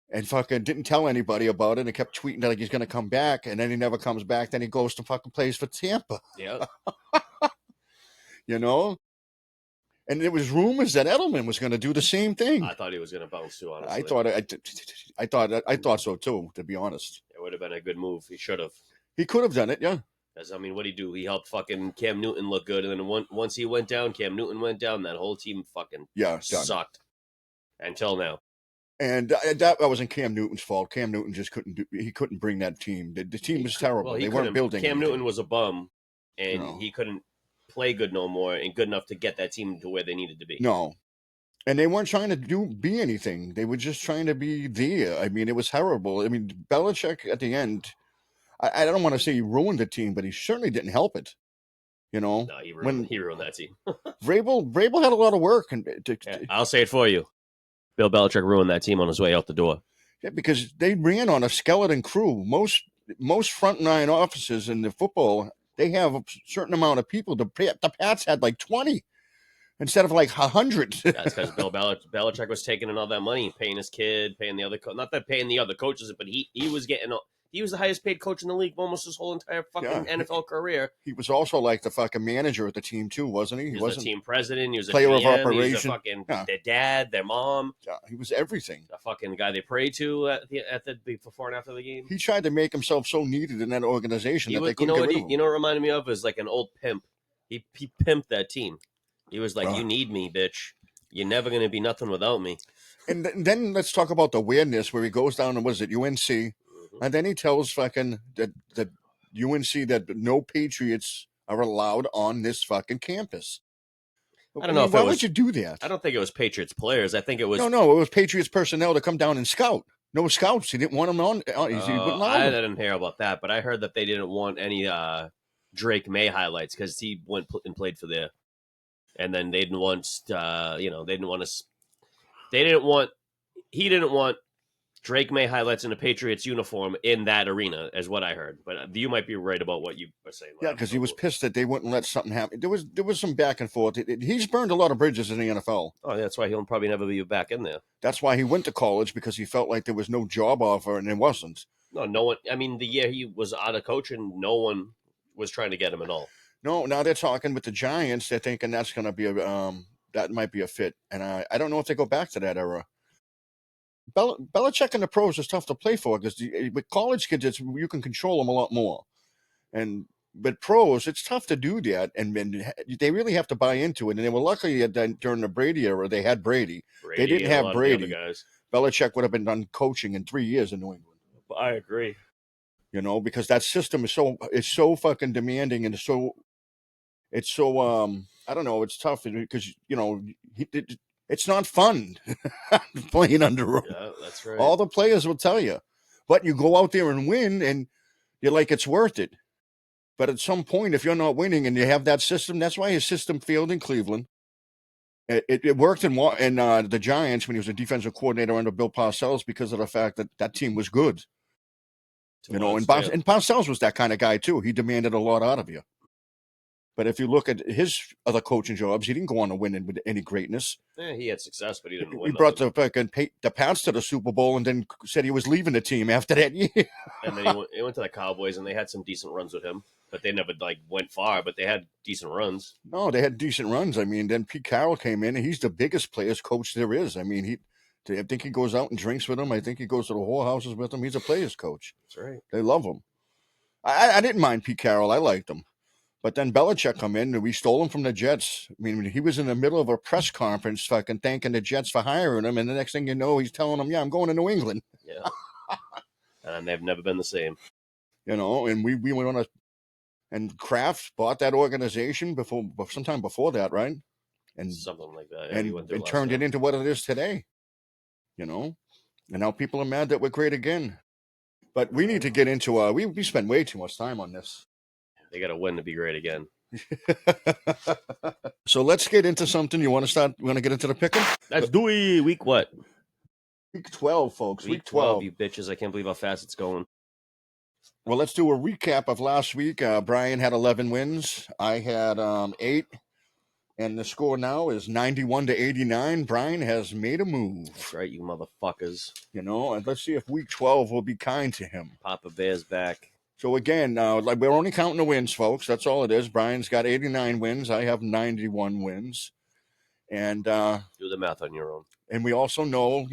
and fucking didn't tell anybody about it and kept tweeting that like he's going to come back, and then he never comes back. Then he goes to fucking plays for Tampa. Yeah. you know. And there was rumors that Edelman was going to do the same thing. I thought he was going to bounce too. Honestly, I thought so too. To be honest, it would have been a good move. He should have. He could have done it. Yeah. Because I mean, what did he do? He helped fucking Cam Newton look good, and then once he went down, Cam Newton went down. That whole team fucking sucked until now. And that wasn't Cam Newton's fault. Cam Newton just couldn't bring that team. The team was terrible. Well, they weren't building. Cam Newton was a bum, and he couldn't play good no more and good enough to get that team to where they needed to be. No. And they weren't trying to be anything. They were just trying to be there. I mean, it was horrible. I mean, Belichick at the end, I don't want to say he ruined the team, but he certainly didn't help it. No, he ruined that team. Vrabel had a lot of work. I'll say it for you. Bill Belichick ruined that team on his way out the door. Yeah, because they ran on a skeleton crew. Most front nine offices in the football, they have a certain amount of people. The Pats had like 20 instead of like 100. That's because Bill Belichick was taking in all that money, paying his kid, paying the other not that paying the other coaches, but he was getting. He was the highest paid coach in the league almost his whole entire fucking NFL career. He was also like the fucking manager of the team too, wasn't he? He was the team president. He was player a GM, of operation. He was fucking their dad, their mom. Yeah, he was everything. The fucking guy they prayed to at the before and after the game. He tried to make himself so needed in that organization that they couldn't get rid of him. You know what it reminded me of is like an old pimp. He pimped that team. He was like, "You need me, bitch. You're never going to be nothing without me." And then let's talk about the weirdness where he goes down and was it UNC, and then he tells fucking that UNC that no Patriots are allowed on this fucking campus. I don't know why would you do that? I don't think it was Patriots players. I think it was no. It was Patriots personnel to come down and scout. No scouts. He didn't want them on. I didn't hear about that, but I heard that they didn't want any Drake May highlights because he went and played for there. And then they didn't want, he didn't want Drake May highlights in a Patriots uniform in that arena, is what I heard. But you might be right about what you were saying. Yeah, because he was pissed that they wouldn't let something happen. There was some back and forth. He's burned a lot of bridges in the NFL. Oh, that's why he'll probably never be back in there. That's why he went to college, because he felt like there was no job offer, and there wasn't. No one. I mean, the year he was out of coaching, no one was trying to get him at all. No, now they're talking with the Giants. They're thinking that's going to be that might be a fit, and I don't know if they go back to that era. Belichick and the pros is tough to play for because with college kids, you can control them a lot more, and with pros, it's tough to do that, and they really have to buy into it. And they were lucky that during the Brady era, they had Brady. They didn't have Brady. Guys. Belichick would have been done coaching in 3 years in New England. I agree. Because that system is so fucking demanding and it's so I don't know. It's tough because it's not fun playing under him. Yeah, that's right. All the players will tell you, but you go out there and win, and you're like it's worth it. But at some point, if you're not winning and you have that system, that's why his system failed in Cleveland. It worked in the Giants when he was a defensive coordinator under Bill Parcells because of the fact that team was good. And Parcells was that kind of guy too. He demanded a lot out of you. But if you look at his other coaching jobs, he didn't go on to win with any greatness. Yeah, he had success, but he didn't win. He brought the Pats to the Super Bowl and then said he was leaving the team after that year. And then he went to the Cowboys, and they had some decent runs with him. But they never went far, but they had decent runs. No, they had decent runs. I mean, then Pete Carroll came in, and he's the biggest players coach there is. I mean, I think he goes out and drinks with them. I think he goes to the whorehouses with them. He's a players coach. That's right. They love him. I didn't mind Pete Carroll. I liked him. But then Belichick come in, and we stole him from the Jets. I mean, he was in the middle of a press conference fucking thanking the Jets for hiring him, and the next thing you know, he's telling them, yeah, I'm going to New England. Yeah. And they've never been the same. And we went on and Kraft bought that organization sometime before that, right? And something like that. Yeah, and turned it into what it is today. And now people are mad that we're great again. But we need to get into we spent way too much time on this. They got to win to be great again. So let's get into something. You want to start? You want to get into the pick'em? Let's do it. Week what? Week 12, folks. Week 12, you bitches. I can't believe how fast it's going. Well, let's do a recap of last week. Brian had 11 wins. I had 8. And the score now is 91-89. Brian has made a move. That's right, you motherfuckers. And let's see if week 12 will be kind to him. Papa Bear's back. So again, we're only counting the wins, folks. That's all it is. Brian's got 89 wins. I have 91 wins. And do the math on your own. And we also know,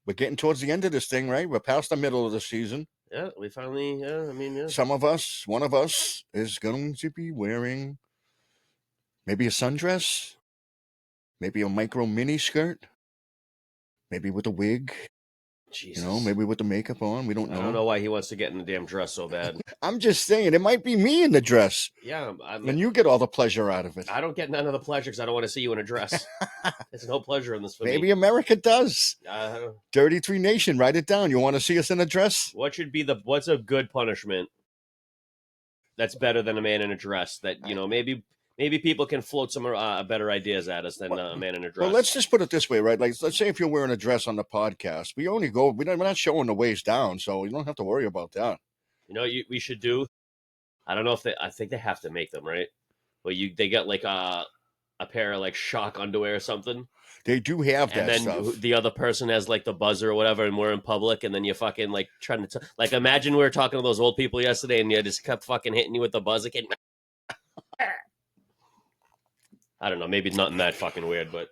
we're getting towards the end of this thing, right? We're past the middle of the season. Yeah, we finally, yeah. One of us is going to be wearing maybe a sundress, maybe a micro mini skirt, maybe with a wig. Jesus. Maybe with the makeup on. We don't know. I don't know why he wants to get in the damn dress so bad. I'm just saying, it might be me in the dress. Yeah. And you get all the pleasure out of it. I don't get none of the pleasure because I don't want to see you in a dress. There's no pleasure in this for me. Maybe America does. Dirty 3 Nation, write it down. You want to see us in a dress? What's a good punishment that's better than a man in a dress that, maybe people can float some better ideas at us than a man in a dress. Well, let's just put it this way, right? Like, let's say if you're wearing a dress on the podcast, we're not showing the waist down, so you don't have to worry about that. We should do. I don't know if I think they have to make them, right? Well, they get like a pair of like shock underwear or something. They do have that stuff. And then the other person has like the buzzer or whatever, and we're in public, and then you fucking like trying to like imagine we were talking to those old people yesterday, and you just kept fucking hitting you with the buzzer. I don't know. Maybe nothing that fucking weird, but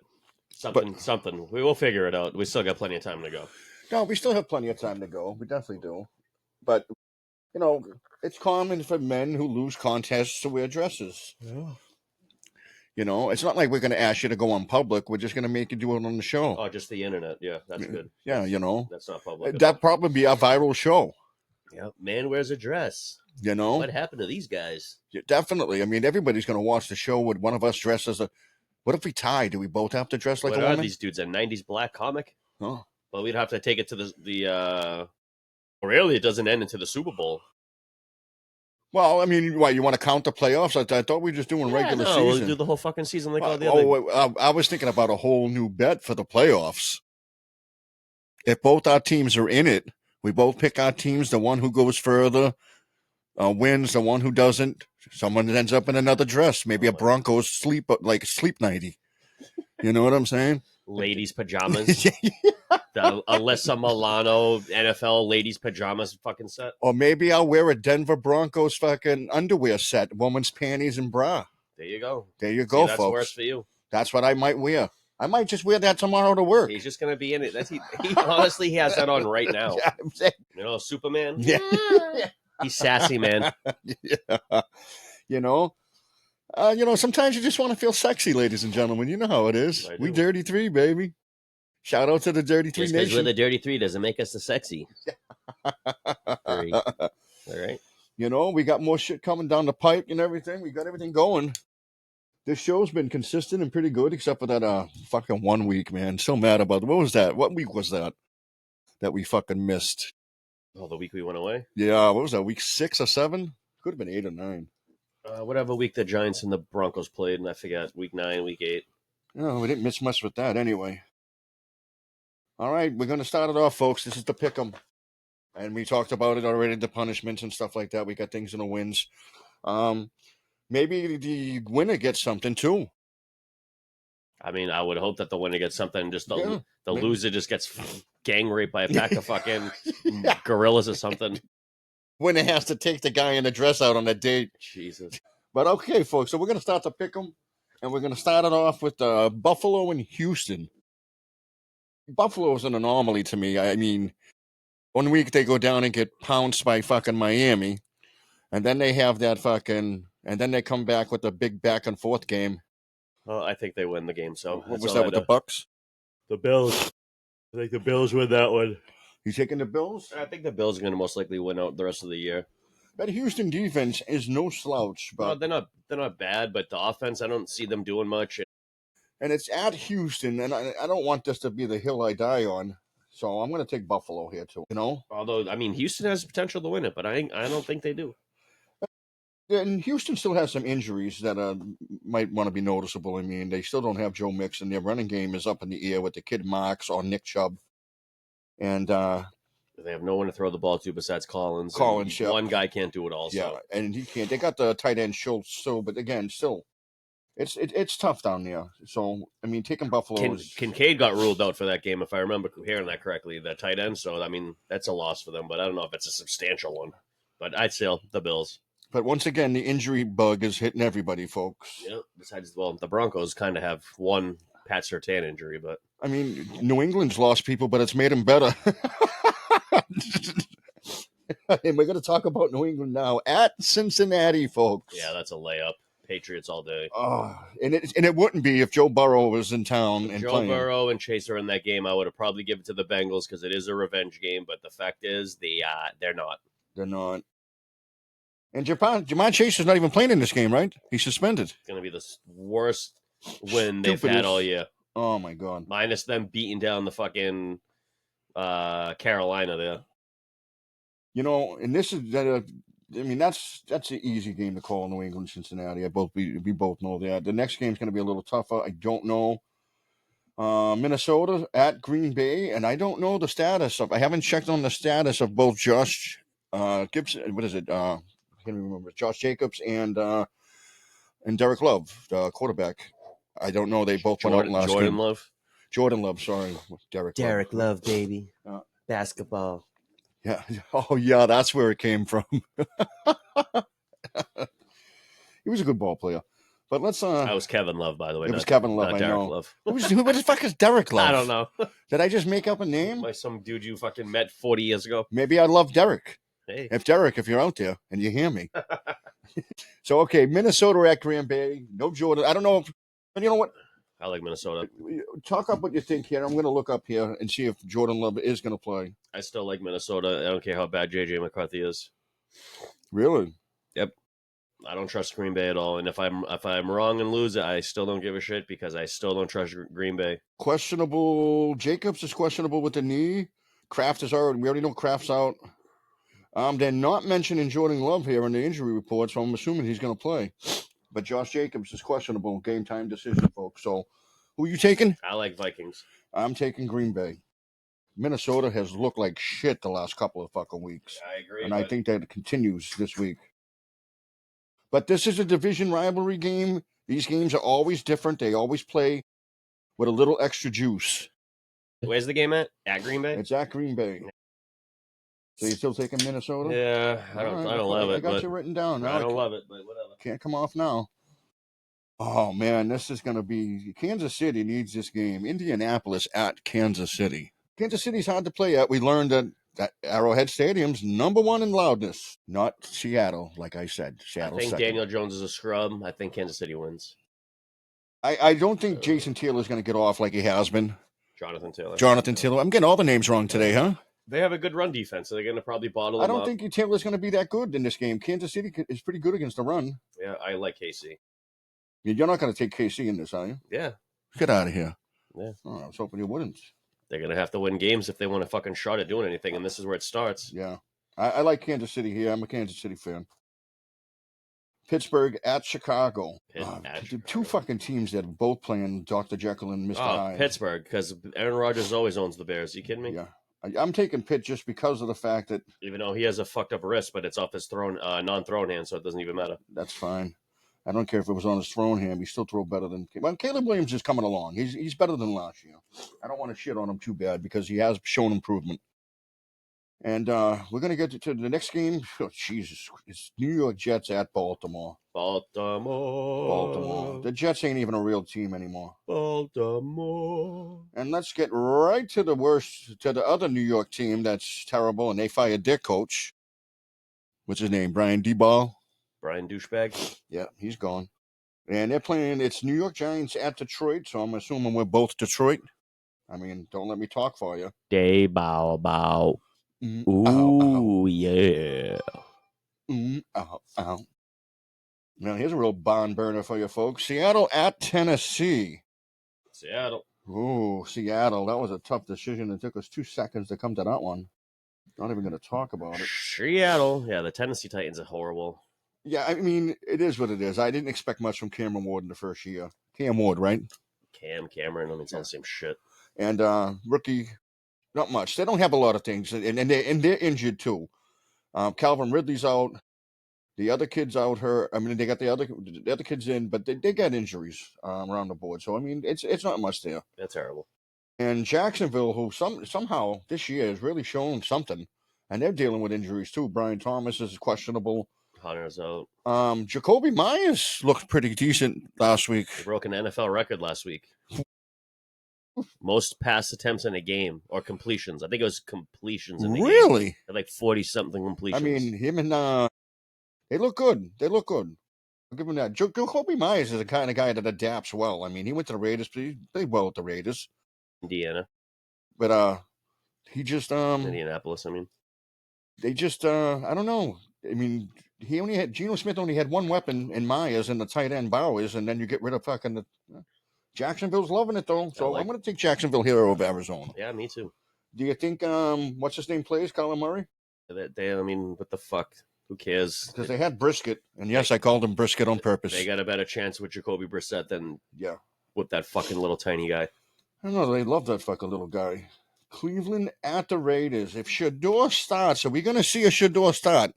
something. We will figure it out. We still got plenty of time to go. No, we still have plenty of time to go. We definitely do. But, it's common for men who lose contests to wear dresses. Yeah. It's not like we're going to ask you to go on public. We're just going to make you do it on the show. Oh, just the internet. Yeah, that's good. Yeah, That's not public. That'd probably be a viral show. Yeah, man wears a dress. What happened to these guys? Yeah, definitely. I mean, everybody's going to watch the show with one of us dressed as what if we tie? Do we both have to dress like a woman? What are these dudes? A 90s black comic? Oh. Well, we'd have to take it to the really, it doesn't end into the Super Bowl. Well, I mean, why, you want to count the playoffs? I thought we were just doing regular season. We'll do the whole fucking season like all the other. I was thinking about a whole new bet for the playoffs. If both our teams are in it, we both pick our teams. The one who goes further wins. The one who doesn't, someone ends up in another dress. Maybe a Broncos sleep nighty. You know what I'm saying? Ladies' pajamas. The Alyssa Milano NFL ladies' pajamas fucking set. Or maybe I'll wear a Denver Broncos fucking underwear set, woman's panties and bra. There you go. That's folks. That's worse for you. That's what I might wear. I might just wear that tomorrow to work. He's just going to be in it. He honestly, he has that on right now. Superman? Yeah. He's sassy, man. Yeah. Sometimes you just want to feel sexy, ladies and gentlemen. You know how it is. We Dirty 3, baby. Shout out to the Dirty 3 Nation. Because we're the Dirty 3 doesn't make us the sexy. All right. We got more shit coming down the pipe and everything. We got everything going. This show's been consistent and pretty good, except for that fucking 1 week, man. So mad about it. What was that? What week was that we fucking missed? Oh, the week we went away? Yeah, what was that, week 6 or 7? Could have been 8 or 9. Whatever week the Giants and the Broncos played, and I forgot, week 9, week 8. No, we didn't miss much with that anyway. All right, we're going to start it off, folks. This is the pick'em. And we talked about it already, the punishments and stuff like that. We got things in the wins. Maybe the winner gets something, too. I mean, I would hope that the winner gets something. Just the loser just gets gang raped by a pack of fucking gorillas or something. Winner has to take the guy in the dress out on a date. Jesus. But okay, folks, so we're going to start the pick'em. And we're going to start it off with Buffalo and Houston. Buffalo is an anomaly to me. I mean, 1 week they go down and get pounced by fucking Miami. And then they have that fucking and then they come back with a big back and forth game. Well, I think they win the game. So What was that with the Bucks? The Bills. I think the Bills win that one. You taking the Bills? I think the Bills are going to most likely win out the rest of the year. That Houston defense is no slouch, but they're not bad, but the offense, I don't see them doing much. And it's at Houston, and I don't want this to be the hill I die on, so I'm going to take Buffalo here too. Although, I mean, Houston has potential to win it, but I don't think they do. And Houston still has some injuries that might want to be noticeable. I mean, they still don't have Joe Mixon. Their running game is up in the air with the kid Marks or Nick Chubb. And they have no one to throw the ball to besides Collins. Yep. One guy can't do it also. Yeah, and he can't. They got the tight end Schultz, so, but again, still, it's tough down there. So, I mean, taking Buffalo. Kincaid got ruled out for that game, if I remember hearing that correctly, the tight end. So, I mean, that's a loss for them, but I don't know if it's a substantial one. But I'd say the Bills. But once again, the injury bug is hitting everybody, folks. Yeah. Besides, well, the Broncos kind of have one Pat Surtain injury, but I mean, New England's lost people, but it's made them better. And we're going to talk about New England now at Cincinnati, folks. Yeah, that's a layup. Patriots all day. And it wouldn't be if Joe Burrow was in town and Joe playing. Burrow and Chase are in that game. I would have probably given it to the Bengals because it is a revenge game. But the fact is, they're not. They're not. And Jamar Chase is not even playing in this game, right? He's suspended. It's going to be the worst win they've had all year. Oh, my God. Minus them beating down the fucking Carolina there. And this is that. I mean, that's an easy game to call, New England, Cincinnati. We both know that. The next game's going to be a little tougher. I don't know. Minnesota at Green Bay, and I don't know the status of. I haven't checked on the status of both Josh Gibson. What is it? I can't remember. Josh Jacobs and Derek Love, the quarterback. I don't know. They both went out last game. Jordan Love. Sorry, Derek Love, baby. Basketball. Yeah. Oh, yeah. That's where it came from. He was a good ball player. But let's. That was Kevin Love, by the way. It was Kevin Love. I Derek know. Love. What the fuck is Derek Love? I don't know. Did I just make up a name? By some dude you fucking met 40 years ago. Maybe I love Derek. Hey. If you're out there and you hear me. So, okay, Minnesota at Green Bay. No Jordan. I don't know if. But you know what? I like Minnesota. Talk up what you think here. I'm going to look up here and see if Jordan Love is going to play. I still like Minnesota. I don't care how bad J.J. McCarthy is. Really? Yep. I don't trust Green Bay at all. And if I'm wrong and lose it, I still don't give a shit because I still don't trust Green Bay. Questionable. Jacobs is questionable with the knee. Kraft is already. We already know Kraft's out. They're not mentioning Jordan Love here in the injury report, so I'm assuming he's going to play. But Josh Jacobs is questionable. Game time decision, folks. So, who are you taking? I like Vikings. I'm taking Green Bay. Minnesota has looked like shit the last couple of fucking weeks. Yeah, I agree. And I think that continues this week. But this is a division rivalry game. These games are always different. They always play with a little extra juice. Where's the game at? At Green Bay? It's at Green Bay. So you're still taking Minnesota? Yeah, I don't love it. I got you written down. I don't love it, but whatever. Can't come off now. Oh, man, this is going to be... Kansas City needs this game. Indianapolis at Kansas City. Kansas City's hard to play at. We learned that Arrowhead Stadium's number one in loudness. Not Seattle, like I said. Seattle's I think second. Daniel Jones is a scrub. I think Kansas City wins. I don't think Jason Taylor's going to get off like he has been. Jonathan Taylor. I'm getting all the names wrong today, huh? They have a good run defense, so they're going to probably bottle them up. I don't think Taylor's going to be that good in this game. Kansas City is pretty good against the run. Yeah, I like KC. You're not going to take KC in this, are you? Yeah. Get out of here. Yeah. Oh, I was hoping you wouldn't. They're going to have to win games if they want a fucking shot at doing anything, and this is where it starts. Yeah. I like Kansas City here. I'm a Kansas City fan. Pittsburgh at Chicago. Two fucking teams that are both playing Dr. Jekyll and Mr. Hyde. Pittsburgh, because Aaron Rodgers always owns the Bears. You kidding me? Yeah. I'm taking Pitt just because of the fact that... Even though he has a fucked up wrist, but it's off his non-thrown hand, so it doesn't even matter. That's fine. I don't care if it was on his thrown hand. He still throw better than... Well, Caleb Williams is coming along. He's better than last year. I don't want to shit on him too bad because he has shown improvement. And we're going to get to the next game. Oh, Jesus. It's New York Jets at Baltimore. Baltimore. The Jets ain't even a real team anymore. Baltimore. And let's get right to the other New York team that's terrible, and they fired their coach. What's his name? Brian Daboll? Brian douchebag. Yeah, he's gone. And they're playing. It's New York Giants at Detroit, so I'm assuming we're both Detroit. I mean, don't let me talk for you. Day bow bow. Ow, ow. Ooh yeah. Ow, ow. Now here's a real barn burner for you folks. Seattle at Tennessee. Seattle. Ooh, Seattle. That was a tough decision. It took us 2 seconds to come to that one. Not even going to talk about it. Seattle. Yeah, the Tennessee Titans are horrible. Yeah, I mean, it is what it is. I didn't expect much from Cameron Ward in the first year. Cam Ward, right? Cameron. I mean, it's all the same shit. And rookie, not much. They don't have a lot of things, and they're injured too. Calvin Ridley's out. The other kids out hurt. I mean, they got the other kids in, but they got injuries around the board. So I mean, it's not much there. They're terrible. And Jacksonville, who somehow this year has really shown something, and they're dealing with injuries too. Brian Thomas is questionable. Hunter's out. Jacoby Myers looked pretty decent last week. He broke an NFL record last week. Most pass attempts in a game or completions. I think it was completions in the game. Really? Like 40-something completions. I mean, him and they look good. They look good. I'll give him that. Jacoby Myers is the kind of guy that adapts well. I mean, he went to the Raiders, but he played well with the Raiders. Indiana. But he just Indianapolis, I mean. They just I don't know. I mean, Geno Smith only had one weapon in Myers and the tight end Bowers, and then you get rid of fucking the Jacksonville's loving it though. So I'm gonna take Jacksonville here over Arizona. Yeah, me too. Do you think what's his name plays, Colin Murray? I mean, what the fuck? Who cares? Because they had Brisket, and yes, I called him Brisket on purpose. They got a better chance with Jacoby Brissett than yeah, with that fucking little tiny guy. I don't know. They love that fucking little guy. Cleveland at the Raiders. If Shador starts, are we going to see a Shador start?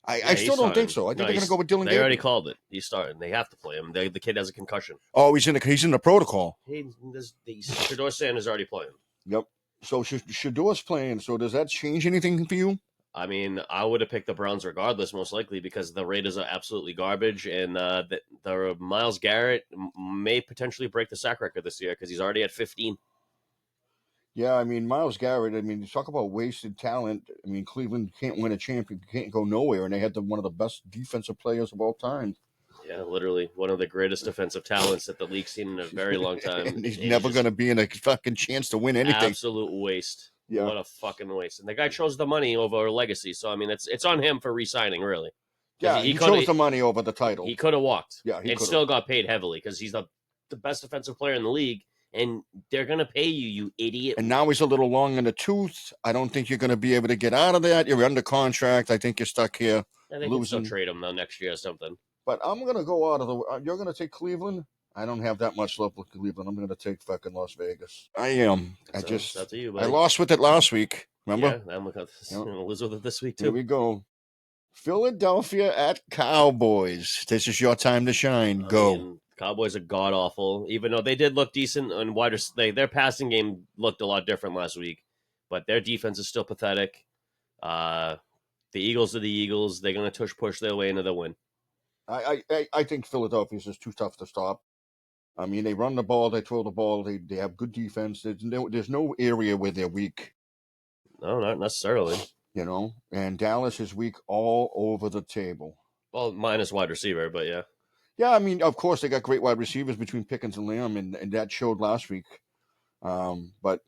I still don't think so. I think they're going to go with Dylan. They already called it. He's starting. They have to play him. The kid has a concussion. Oh, he's in the protocol. Shador Sanders already playing. Yep. So Shador's playing. So does that change anything for you? I mean, I would have picked the Browns regardless, most likely, because the Raiders are absolutely garbage, and the Myles Garrett may potentially break the sack record this year because he's already at 15. Yeah, I mean, Myles Garrett, I mean, talk about wasted talent. I mean, Cleveland can't win a champion, can't go nowhere, and they had one of the best defensive players of all time. Yeah, literally one of the greatest defensive talents that the league's seen in a very long time. And he's never going to be in a fucking chance to win anything. Absolute waste. Yeah. What a fucking waste. And the guy chose the money over legacy, so I mean, it's on him for re-signing, really. Yeah, he chose the money over the title. He could have walked. Yeah, and still got paid heavily because he's the best defensive player in the league. And they're going to pay you, you idiot. And now he's a little long in the tooth. I don't think you're going to be able to get out of that. You're under contract. I think you're stuck here. I think you can still trade him, though, next year or something. But I'm going to go out of the... You're going to take Cleveland? I don't have that much love with Cleveland. I'm going to take fucking Las Vegas. I am. That's up to you, buddy. I lost with it last week. Remember? Yeah, I'm going to lose with it this week, too. Here we go. Philadelphia at Cowboys. This is your time to shine. Go. I mean, Cowboys are god awful, even though they did look decent and wider. Their passing game looked a lot different last week, but their defense is still pathetic. The Eagles are the Eagles. They're going to push their way into the win. I think Philadelphia's just too tough to stop. I mean, they run the ball, they throw the ball, they have good defense. There's no area where they're weak. No, not necessarily. You know, and Dallas is weak all over the table. Well, minus wide receiver, but yeah. Yeah, I mean, of course, they got great wide receivers between Pickens and Lamb, and that showed last week. But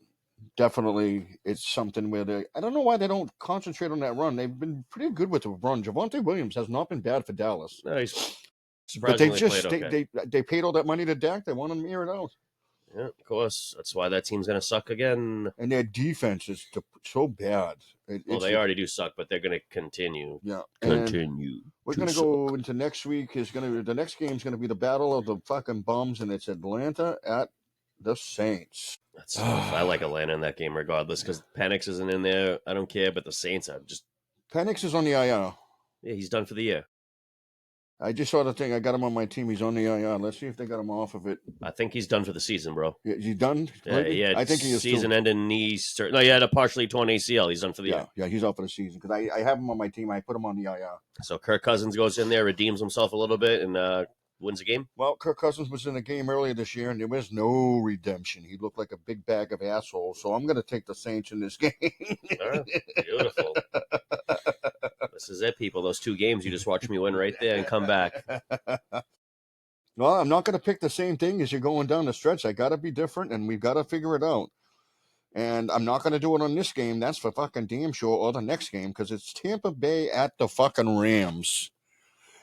definitely, it's something where I don't know why they don't concentrate on that run. They've been pretty good with the run. Javonte Williams has not been bad for Dallas. No, he's but they just they paid all that money to Dak. They want him to air it out. Yeah, of course. That's why that team's going to suck again. And their defense is so bad. They already do suck, but they're going to continue. Yeah, continue. We're going to go into next week. The next game is going to be the battle of the fucking bums, and it's Atlanta at the Saints. That's tough. I like Atlanta in that game regardless because Penix isn't in there. I don't care, but the Saints are just... Penix is on the IR. Yeah, he's done for the year. I just saw the thing. I got him on my team. He's on the IR. Let's see if they got him off of it. I think he's done for the season, bro. Yeah, is he done? Yeah, I think he is season-ending knee... No, he had a partially torn ACL. He's done for the year. Yeah, he's out for the season because I have him on my team. I put him on the IR. So Kirk Cousins goes in there, redeems himself a little bit, and wins the game? Well, Kirk Cousins was in the game earlier this year, and there was no redemption. He looked like a big bag of assholes. So I'm going to take the Saints in this game. Beautiful. The This is it, people. Those 2 games you just watched me win right there and come back. Well, I'm not going to pick the same thing as you're going down the stretch. I got to be different, and we've got to figure it out. And I'm not going to do it on this game. That's for fucking damn sure, or the next game, because it's Tampa Bay at the fucking Rams.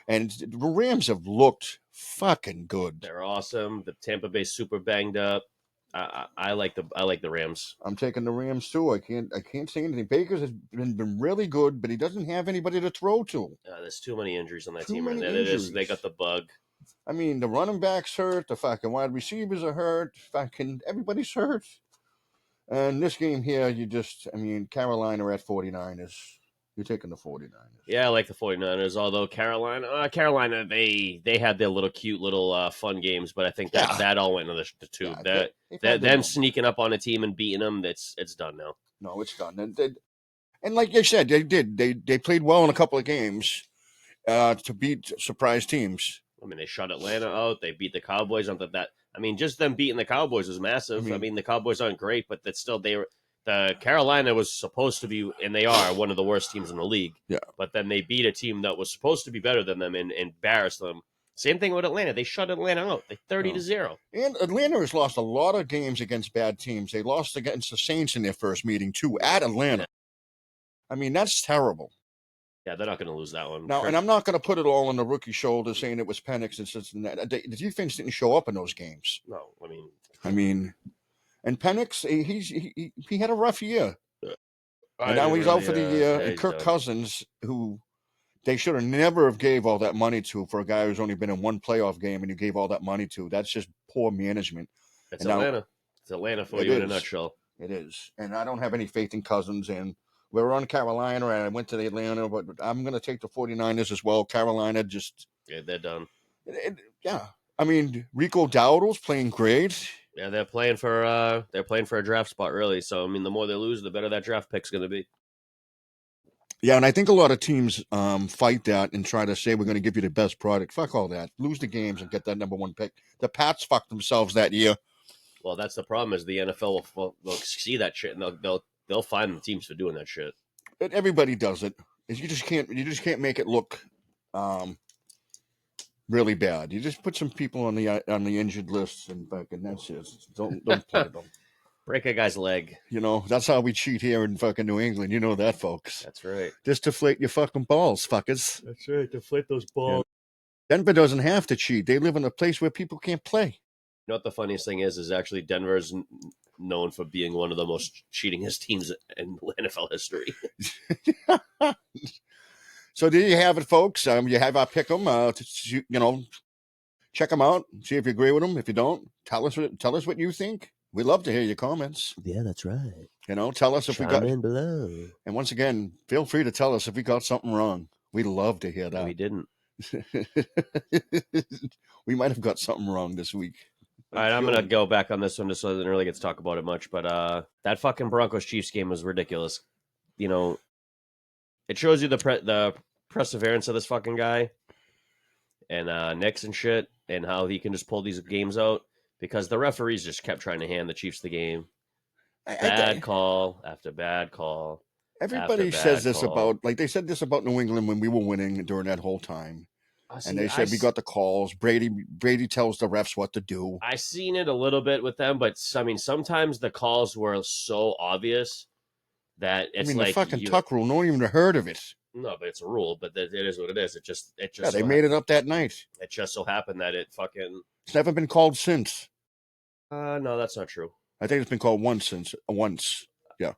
And the Rams have looked fucking good. They're awesome. The Tampa Bay super banged up. I like the Rams. I'm taking the Rams too. I can't say anything. Baker's has been really good, but he doesn't have anybody to throw to. There's too many injuries on that Too team right many now. injuries. They got the bug. I mean, the running backs hurt. The fucking wide receivers are hurt. Fucking everybody's hurt. And this game here, Carolina at 49ers. You're taking the 49ers. Yeah, I like the 49ers, although Carolina, they had their little cute little fun games, but I think that all went into the tube. Them sneaking up on a team and beating them, it's done now. No, it's done. And like you said, they did. They played well in a couple of games to beat surprise teams. I mean, they shut Atlanta out. They beat the Cowboys. Just them beating the Cowboys was massive. The Cowboys aren't great, but that's still the Carolina was supposed to be, and they are one of the worst teams in the league. Yeah. But then they beat a team that was supposed to be better than them and embarrassed them. Same thing with Atlanta. They shut Atlanta out. They 30-0. And Atlanta has lost a lot of games against bad teams. They lost against the Saints in their first meeting too at Atlanta. I mean, that's terrible. Yeah, they're not going to lose that one. Now, and I'm not going to put it all on the rookie shoulders saying it was Penix and such and that. The defense didn't show up in those games. No, and Penix, he had a rough year. And now he's out for the year. And Kirk Cousins, who they should have never have gave all that money to for a guy who's only been in one playoff game and you gave all that money to. That's just poor management. It's Atlanta. It's Atlanta for you in a nutshell. It is. And I don't have any faith in Cousins. And we're on Carolina, and I went to the Atlanta, but I'm going to take the 49ers as well. Carolina just... Yeah, they're done. Rico Dowdle's playing great. Yeah, they're playing for a draft spot, really. So, the more they lose, the better that draft pick's going to be. Yeah, and I think a lot of teams fight that and try to say we're going to give you the best product. Fuck all that. Lose the games and get that number 1 pick. The Pats fucked themselves that year. Well, that's the problem is the NFL will see that shit and they'll find the teams for doing that shit. And everybody does it. You just can't make it look really bad. You just put some people on the injured list and that's it. Don't play them. Break a guy's leg. That's how we cheat here in fucking New England. You know that, folks. That's right. Just deflate your fucking balls, fuckers. That's right. Deflate those balls. Yeah. Denver doesn't have to cheat. They live in a place where people can't play. You know what the funniest thing is actually Denver is known for being one of the most cheatingest teams in NFL history. So there you have it, folks. You have our pick 'em. Check them out. See if you agree with them. If you don't, tell us what you think. We love to hear your comments. Yeah, that's right. Tell us if we got in below. And once again, feel free to tell us if we got something wrong. We love to hear that. We didn't. We might have got something wrong this week. All right, I'm going to go back on this one just so I didn't really get to talk about it much. But that fucking Broncos-Chiefs game was ridiculous. It shows you the perseverance of this fucking guy and Knicks and shit and how he can just pull these games out because the referees just kept trying to hand the Chiefs the game. Bad call after bad call. Everybody says this about, they said this about New England when we were winning during that whole time. And they said we got the calls. Brady tells the refs what to do. I seen it a little bit with them, but sometimes the calls were so obvious that it's the fucking tuck rule. No one even heard of it. No, but it's a rule. But it is what it is. It just. Yeah, they made it up that night. It just so happened that it fucking. It's never been called since. No, that's not true. I think it's been called once. Yeah.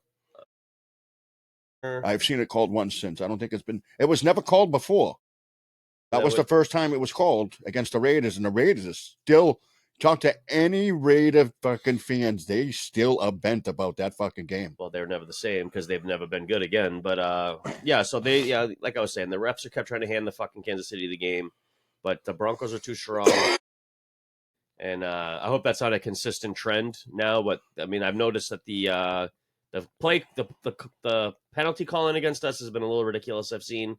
I've seen it called once since. I don't think it's been. It was never called before. That was the first time it was called against the Raiders, and the Raiders are still. Talk to any Raider fucking fans, they still are bent about that fucking game. Well, they're never the same because they've never been good again. But so like I was saying, the refs are kept trying to hand the fucking Kansas City the game, but the Broncos are too strong. And I hope that's not a consistent trend now. But I've noticed that the penalty calling against us has been a little ridiculous. I've seen.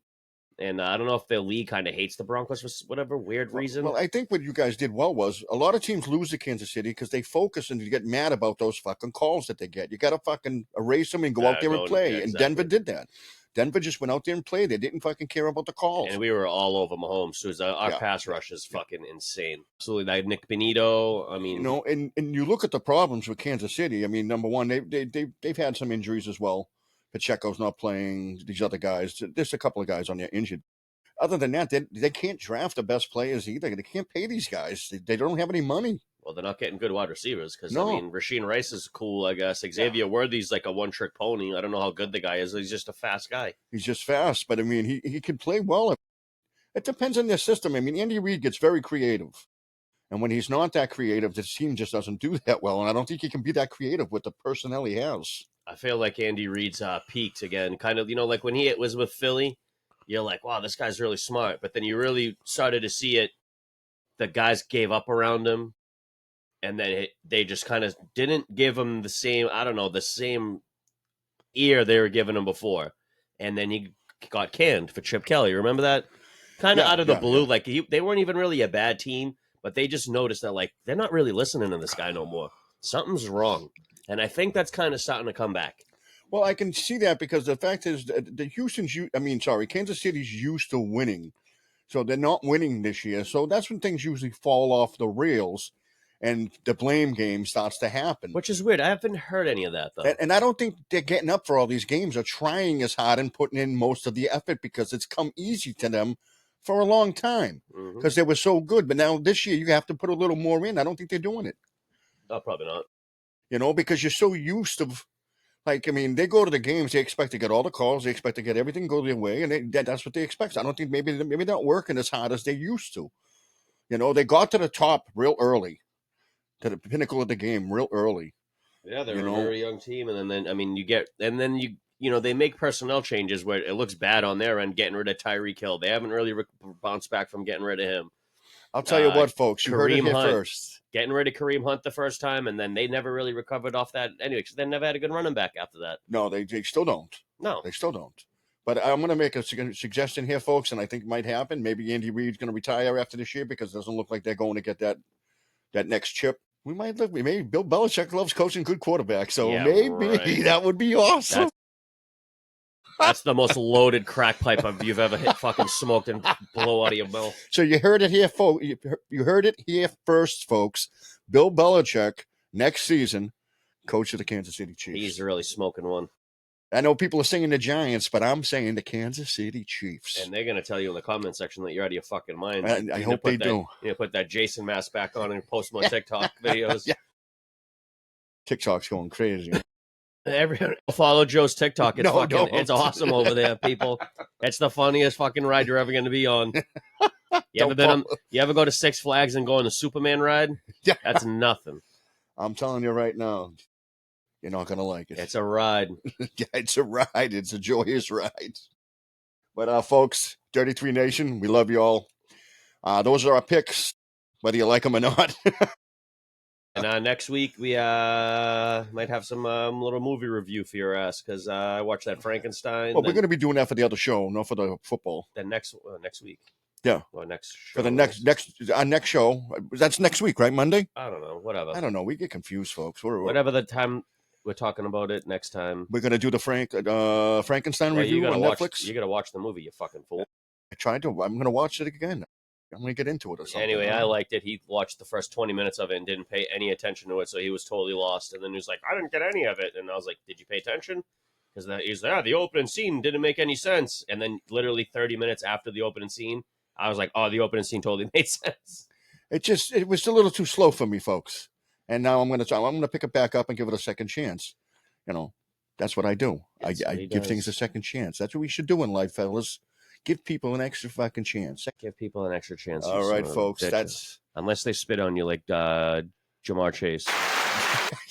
And I don't know if the league kind of hates the Broncos for whatever weird reason. Well, I think what you guys did well was a lot of teams lose to Kansas City because they focus and get mad about those fucking calls that they get. You got to fucking erase them and go out there and play. Yeah, exactly. And Denver did that. Denver just went out there and played. They didn't fucking care about the calls. And we were all over Mahomes. So our pass rush is fucking insane. Absolutely. Like Nick Benito. I mean, and you look at the problems with Kansas City. I mean, number one, they've had some injuries as well. Pacheco's not playing. These other guys, there's a couple of guys on there injured. Other than that, they can't draft the best players either. They can't pay these guys. They don't have any money. Well, they're not getting good wide receivers because, No. I mean, Rasheed Rice is cool, I guess. Xavier Worthy's like a one-trick pony. I don't know how good the guy is. He's just a fast guy. He's just fast, but, I mean, he can play well. It depends on their system. I mean, Andy Reid gets very creative. And when he's not that creative, the team just doesn't do that well. And I don't think he can be that creative with the personnel he has. I feel like Andy Reid's peaked again. Kind of, like when he was with Philly, you're like, wow, this guy's really smart. But then you really started to see it. The guys gave up around him. And then they just kind of didn't give him the same ear they were giving him before. And then he got canned for Chip Kelly. Remember that? Kind of out of the blue. Yeah. Like they weren't even really a bad team, but they just noticed that like they're not really listening to this guy no more. Something's wrong. And I think that's kind of starting to come back. Well, I can see that because the fact is Kansas City's used to winning. So they're not winning this year. So that's when things usually fall off the rails. And the blame game starts to happen. Which is weird. I haven't heard any of that, though. And I don't think they're getting up for all these games or trying as hard and putting in most of the effort because it's come easy to them for a long time because they were so good. But now this year, you have to put a little more in. I don't think they're doing it. No, probably not. Because you're so used to, like, I mean, they go to the games, they expect to get all the calls, they expect to get everything go their way, and that's what they expect. I don't think maybe they're not working as hard as they used to. They got to the top real early. To the pinnacle of the game real early. Yeah, they're a very young team, and then I mean they make personnel changes where it looks bad on their end, getting rid of Tyreek Hill. They haven't really bounced back from getting rid of him. I'll tell you what, folks, you heard it here first. Getting rid of Kareem Hunt the first time, and then they never really recovered off that anyway, because they never had a good running back after that. No, they still don't. No. They still don't. But I'm going to make a suggestion here, folks, and I think it might happen. Maybe Andy Reid's going to retire after this year because it doesn't look like they're going to get that next chip. Maybe Bill Belichick loves coaching good quarterbacks, so maybe that would be awesome. That's the most loaded crack pipe you've ever fucking smoked and blow out of your mouth. So you heard it here, folks. You heard it here first, folks. Bill Belichick next season, coach of the Kansas City Chiefs. He's really smoking one. I know people are saying the Giants, but I'm saying the Kansas City Chiefs. And they're going to tell you in the comment section that you're out of your fucking mind. I hope they do. Put that Jason mask back on and post more TikTok videos. Yeah. TikTok's going crazy. Everyone follow Joe's TikTok. It's awesome over there, people. It's the funniest fucking ride you're ever going to be on. You ever go to Six Flags and go on a Superman ride? Yeah. That's nothing. I'm telling you right now. You're not going to like it. It's a ride. Yeah, it's a ride. It's a joyous ride. But, folks, Dirty Three Nation, we love you all. Those are our picks, whether you like them or not. And next week, we might have some little movie review for your ass because I watched that Frankenstein. Well, we're going to be doing that for the other show, not for the football. Then next week. Yeah. Or next show. For the next show. That's next week, right? Monday? I don't know. Whatever. I don't know. We get confused, folks. Whatever the time we're talking about it next time. We're going to do the Frankenstein review on Netflix. You got to watch the movie, you fucking fool. I tried to. I'm going to watch it again. I'm going to get into it or something. Anyway, I liked it. He watched the first 20 minutes of it and didn't pay any attention to it, so he was totally lost. And then he was like, I didn't get any of it. And I was like, did you pay attention? Because he's like, the opening scene didn't make any sense. And then literally 30 minutes after the opening scene, I was like, oh, the opening scene totally made sense. It was a little too slow for me, folks. And now I'm going to pick it back up and give it a second chance. That's what I do. I give things a second chance. That's what we should do in life, fellas. Give people an extra fucking chance. Give people an extra chance. All right, folks. That's unless they spit on you like Jamar Chase.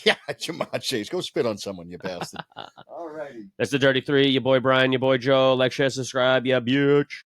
Yeah, Jamar Chase. Go spit on someone, you bastard. All righty. That's the Dirty Three. Your boy Brian, your boy Joe. Like, share, subscribe. Yeah, bitch.